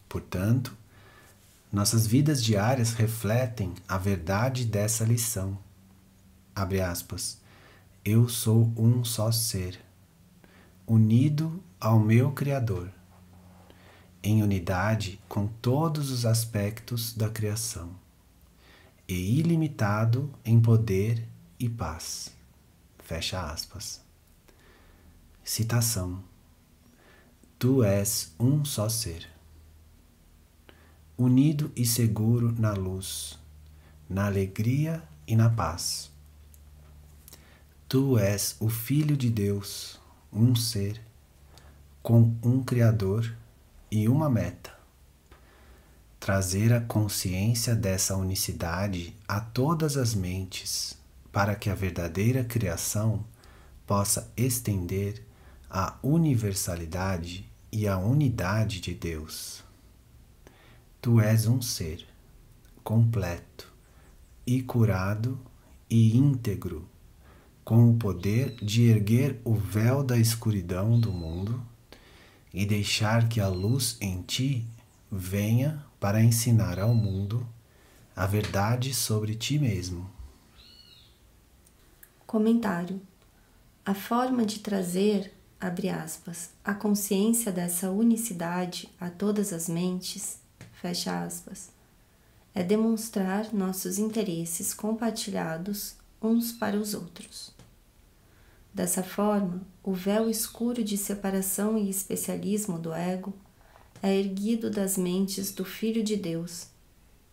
Portanto, nossas vidas diárias refletem a verdade dessa lição. Abre aspas. Eu sou um só ser, unido ao meu Criador, em unidade com todos os aspectos da criação, e ilimitado em poder e paz. Fecha aspas. Citação. Tu és um só ser, unido e seguro na luz, na alegria e na paz. Tu és o Filho de Deus, um ser, com um Criador e uma meta: trazer a consciência dessa unicidade a todas as mentes, para que a verdadeira criação possa estender a universalidade e a unidade de Deus. Tu és um ser completo e curado e íntegro, com o poder de erguer o véu da escuridão do mundo e deixar que a luz em ti venha para ensinar ao mundo a verdade sobre ti mesmo. Comentário: a forma de trazer, abre aspas, a consciência dessa unicidade a todas as mentes, fecha aspas, é demonstrar nossos interesses compartilhados uns para os outros. Dessa forma, o véu escuro de separação e especialismo do ego é erguido das mentes do Filho de Deus,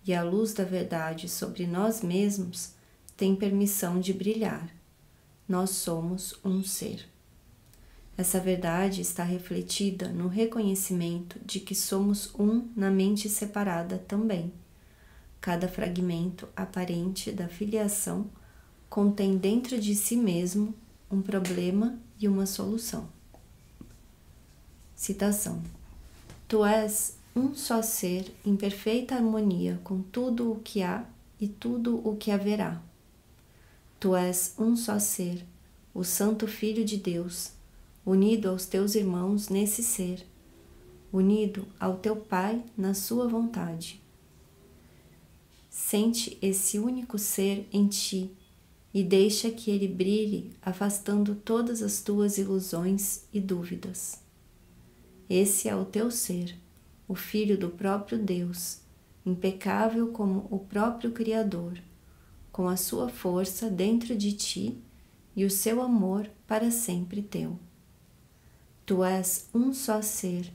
e a luz da verdade sobre nós mesmos tem permissão de brilhar. Nós somos um ser. Essa verdade está refletida no reconhecimento de que somos um na mente separada também. Cada fragmento aparente da filiação contém dentro de si mesmo um problema e uma solução. Citação. Tu és um só ser em perfeita harmonia com tudo o que há e tudo o que haverá. Tu és um só ser, o Santo Filho de Deus, unido aos teus irmãos nesse ser, unido ao teu Pai na sua vontade. Sente esse único ser em ti e deixa que ele brilhe, afastando todas as tuas ilusões e dúvidas. Esse é o teu ser, o Filho do próprio Deus, impecável como o próprio Criador, com a sua força dentro de ti e o seu amor para sempre teu. Tu és um só ser,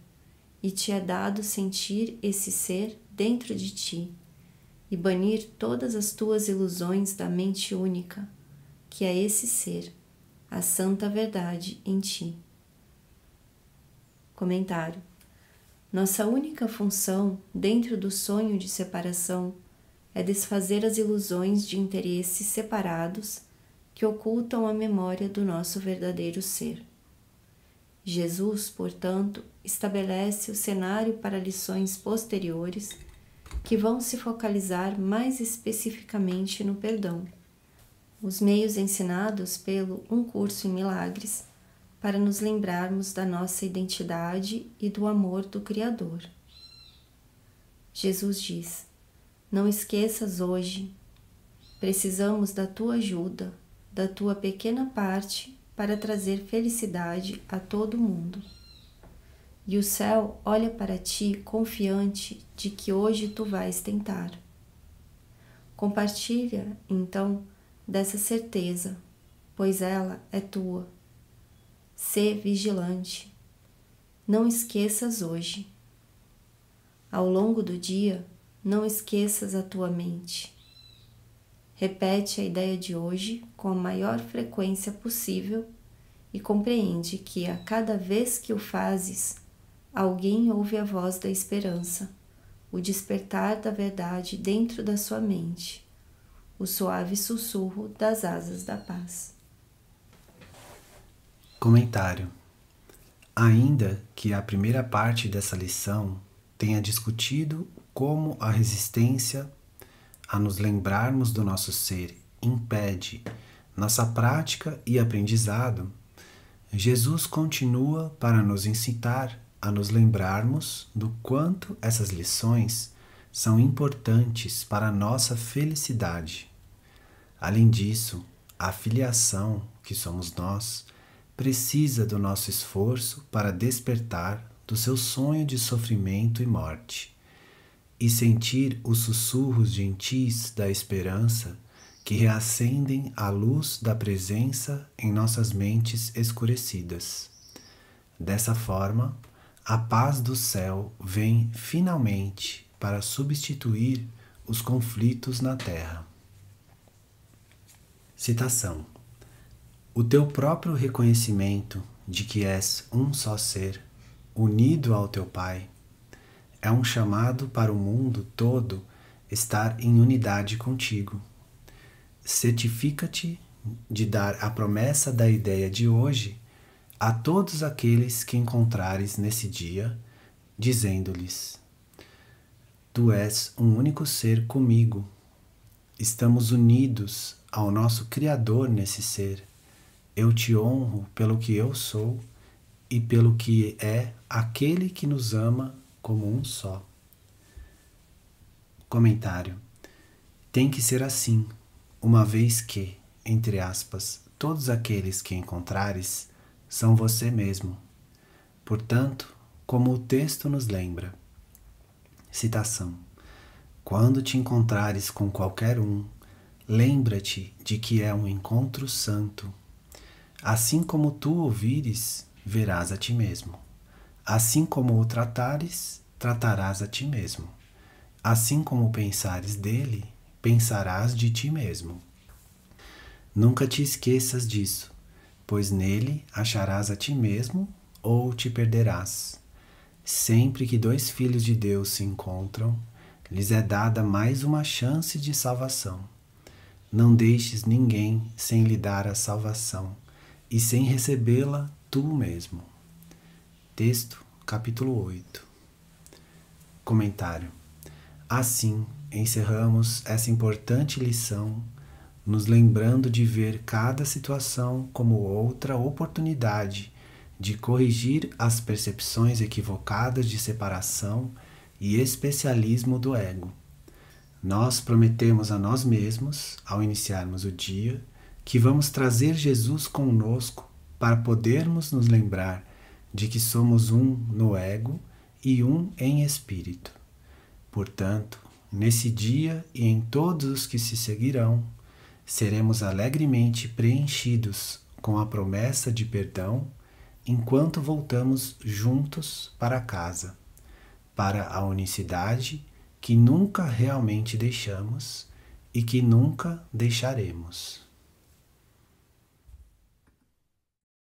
e te é dado sentir esse ser dentro de ti e banir todas as tuas ilusões da mente única, que é esse ser, a santa verdade em ti. Comentário. Nossa única função dentro do sonho de separação é desfazer as ilusões de interesses separados que ocultam a memória do nosso verdadeiro ser. Jesus, portanto, estabelece o cenário para lições posteriores que vão se focalizar mais especificamente no perdão, os meios ensinados pelo Um Curso em Milagres para nos lembrarmos da nossa identidade e do amor do Criador. Jesus diz: não esqueças hoje, precisamos da tua ajuda, da tua pequena parte para trazer felicidade a todo mundo. E o céu olha para ti confiante de que hoje tu vais tentar. Compartilha, então, dessa certeza, pois ela é tua. Sê vigilante. Não esqueças hoje. Ao longo do dia, não esqueças a tua mente. Repete a ideia de hoje com a maior frequência possível e compreende que a cada vez que o fazes, alguém ouve a voz da esperança, o despertar da verdade dentro da sua mente, o suave sussurro das asas da paz. Comentário. Ainda que a primeira parte dessa lição tenha discutido como a resistência a nos lembrarmos do nosso ser impede nossa prática e aprendizado, Jesus continua para nos incitar a nos lembrarmos do quanto essas lições são importantes para a nossa felicidade. Além disso, a filiação, que somos nós, precisa do nosso esforço para despertar do seu sonho de sofrimento e morte e sentir os sussurros gentis da esperança que reacendem a luz da presença em nossas mentes escurecidas. Dessa forma, a paz do céu vem finalmente para substituir os conflitos na terra. Citação. O teu próprio reconhecimento de que és um só ser, unido ao teu Pai, é um chamado para o mundo todo estar em unidade contigo. Certifica-te de dar a promessa da ideia de hoje a todos aqueles que encontrares nesse dia, dizendo-lhes: Tu és um único ser comigo. Estamos unidos ao nosso Criador nesse ser. Eu te honro pelo que eu sou e pelo que é aquele que nos ama como um só. Comentário. Tem que ser assim, uma vez que, entre aspas, todos aqueles que encontrares são você mesmo. Portanto, como o texto nos lembra. Citação. Quando te encontrares com qualquer um, lembra-te de que é um encontro santo. Assim como tu ouvires, verás a ti mesmo. Assim como o tratares, tratarás a ti mesmo. Assim como pensares dele, pensarás de ti mesmo. Nunca te esqueças disso, pois nele acharás a ti mesmo ou te perderás. Sempre que dois filhos de Deus se encontram, lhes é dada mais uma chance de salvação. Não deixes ninguém sem lhe dar a salvação e sem recebê-la tu mesmo. Texto, capítulo 8. Comentário. Assim, encerramos essa importante lição nos lembrando de ver cada situação como outra oportunidade de corrigir as percepções equivocadas de separação e especialismo do ego. Nós prometemos a nós mesmos, ao iniciarmos o dia, que vamos trazer Jesus conosco para podermos nos lembrar de que somos um no ego e um em espírito. Portanto, nesse dia e em todos os que se seguirão, seremos alegremente preenchidos com a promessa de perdão enquanto voltamos juntos para casa, para a unicidade que nunca realmente deixamos e que nunca deixaremos.